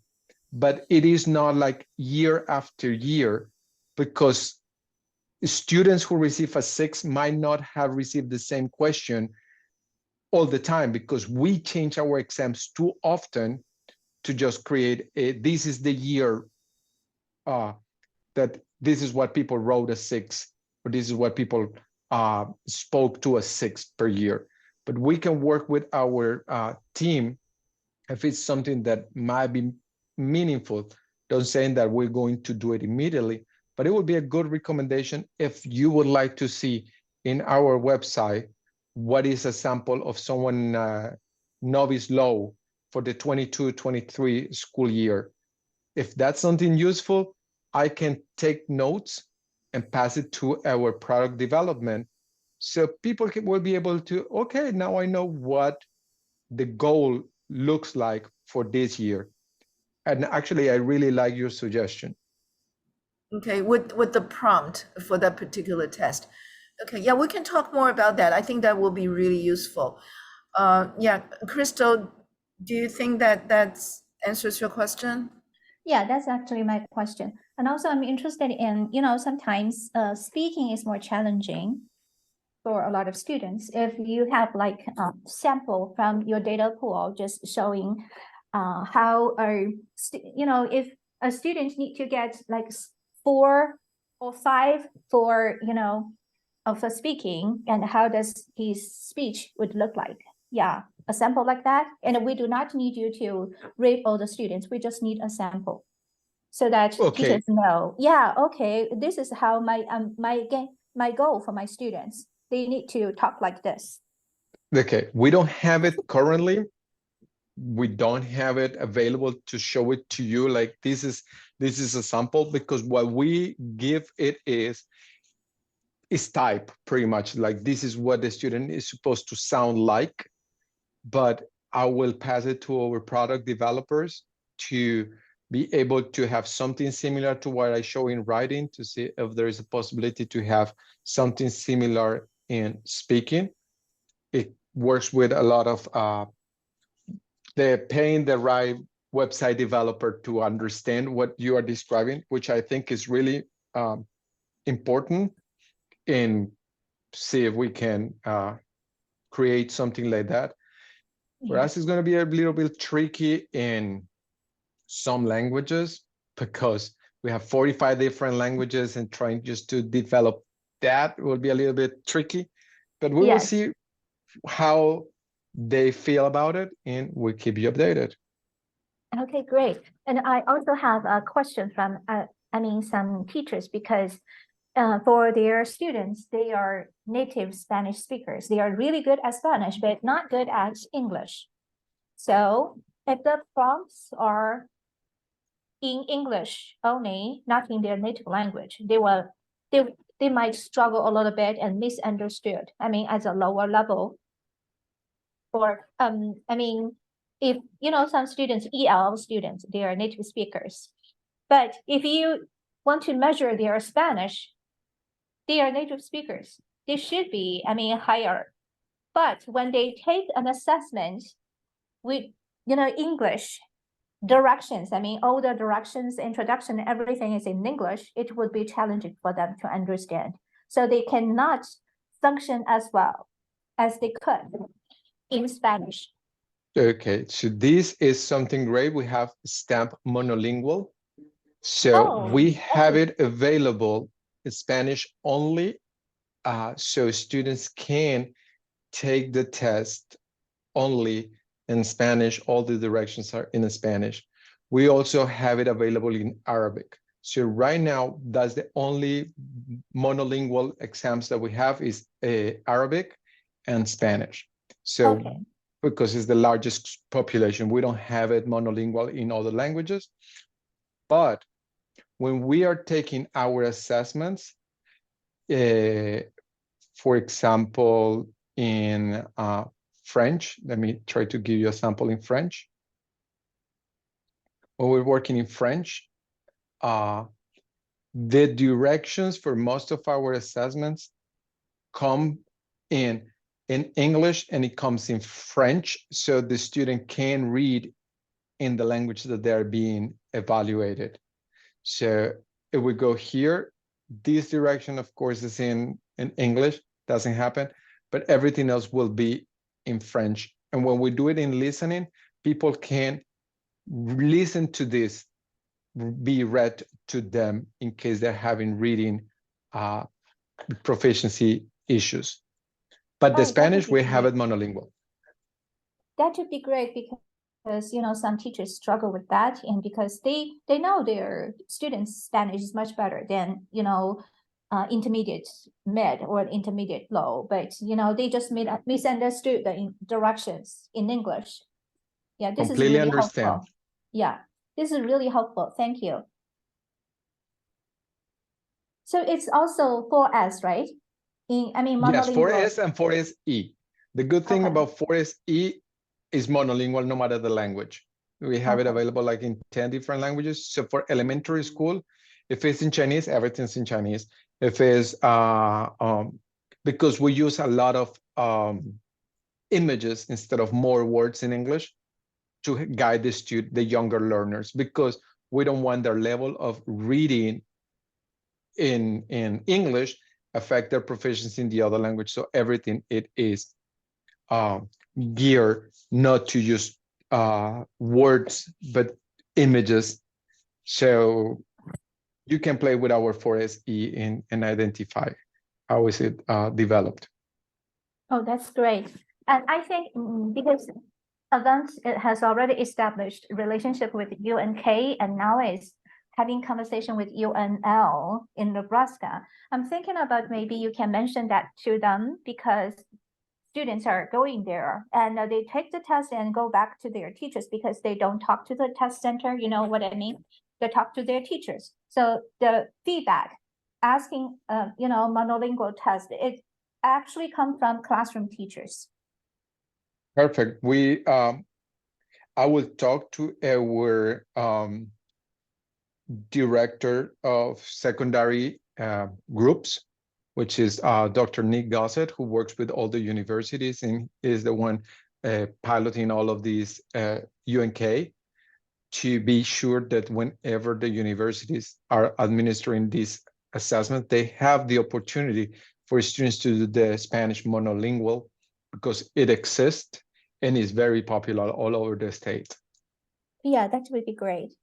But it is not like year after year, because students who receive a 6 might not have received the same question all the time, because we change our exams too often to just create this is the year that this is what people wrote a 6, or this is what people spoke to a 6 per year. But we can work with our team if it's something that might be meaningful. Don't say that we're going to do it immediately, but it would be a good recommendation if you would like to see in our website what is a sample of someone novice low for the 22-23 school year. If that's something useful, I can take notes and pass it to our product development, so people will be able to, okay, now I know what the goal looks like for this year. And actually, I really like your suggestion. Okay, with the prompt for that particular test. Okay, yeah, we can talk more about that. I think that will be really useful. Yeah, Crystal, do you think that that answers your question? Yeah, that's actually my question. And also I'm interested in, sometimes speaking is more challenging for a lot of students. If you have like a sample from your data pool, just showing how if a student need to get like 4 or 5 for, for speaking, and how does his speech would look like. Yeah, a sample like that. And we do not need you to rate all the students. We just need a sample so that teachers know, yeah, okay, this is how my goal for my students. They need to talk like this. Okay, we don't have it currently. We don't have it available to show it to you. Like this is a sample, because what we give it is type, pretty much like this is what the student is supposed to sound like. But I will pass it to our product developers to be able to have something similar to what I show in writing, to see if there is a possibility to have something similar in speaking. It works with a lot of paying the right website developer to understand what you are describing, which I think is really important, and see if we can create something like that. For us, it's going to be a little bit tricky in some languages, because we have 45 different languages, and trying just to develop that will be a little bit tricky. But we will see how they feel about it, and we'll keep you updated. Okay, great. And I also have a question from, some teachers, because for their students, they are native Spanish speakers. They are really good at Spanish, but not good at English. So if the prompts are in English only, not in their native language, they might struggle a little bit and misunderstood. As a lower level. Or if some students, EL students, they are native speakers. But if you want to measure their Spanish, they are native speakers. They should be, higher. But when they take an assessment with, English directions, all the directions, introduction, everything is in English, it would be challenging for them to understand. So they cannot function as well as they could in Spanish. Okay, so this is something great. We have Stamp Monolingual. So we have it available in Spanish only so students can take the test only in Spanish. All the directions are in Spanish. We also have it available in Arabic. So right now, that's the only monolingual exams that we have is Arabic and Spanish. So Okay. because it's the largest population, we don't have it monolingual in other languages. But when we are taking our assessments, for example, in French, let me try to give you a sample in French. When we're working in French, the directions for most of our assessments come in English and it comes in French, so the student can read in the language that they're being evaluated. So if we go here, this direction, of course, is in English, doesn't happen, but everything else will be in French. And when we do it in listening, people can listen to this, be read to them in case they're having reading proficiency issues. But the Oh, that would Spanish, be we have great. it monolingual. That would be great because some teachers struggle with that, and because they know their students' Spanish is much better than intermediate mid or intermediate low, but they just misunderstood the directions in English. Yeah, this is Completely really understand. helpful. Yeah, this is really helpful. Thank you. So it's also 4S, right? Yes, Monolingual. 4S and 4SE. The good thing Okay. about 4SE is monolingual no matter the language. We have it Okay. available like in 10 different languages. So for elementary school, if it's in Chinese, everything's in Chinese. If it's because we use a lot of images instead of more words in English to guide the younger learners, because we don't want their level of reading in English affect their proficiency in the other language. So everything it is geared not to use words but images. So you can play with our 4SE and identify how is it developed. Oh, that's great. And I think because Advance has already established relationship with UNK and now is having conversation with UNL in Nebraska. I'm thinking about maybe you can mention that to them, because students are going there and they take the test and go back to their teachers because they don't talk to the test center. You know what I mean? They talk to their teachers. So the feedback asking, monolingual test, it actually come from classroom teachers. Perfect. I will talk to our director of secondary groups, which is Dr. Nick Gossett, who works with all the universities and is the one piloting all of these UNK, to be sure that whenever the universities are administering this assessment, they have the opportunity for students to do the Spanish monolingual, because it exists and is very popular all over the state. Yeah, that would be great.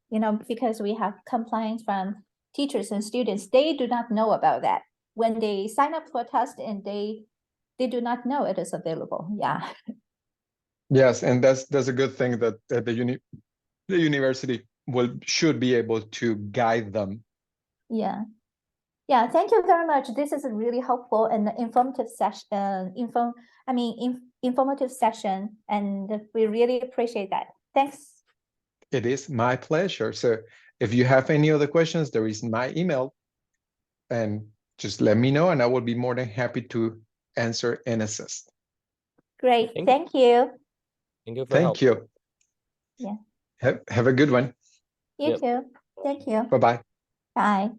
Because we have complaints from teachers and students, they do not know about that. When they sign up for a test and they do not know it is available. Yeah. Yes, and that's a good thing that the university should be able to guide them. Yeah. Yeah, thank you very much. This is a really helpful and informative session. Informative session, and we really appreciate that. Thanks. It is my pleasure. So if you have any other questions, there is my email, and just let me know and I will be more than happy to answer and assist. Great. Thank you. Thank you for Thank help. you. Yeah. Have a good one. You Yep. too. Thank you. Bye-bye. Bye.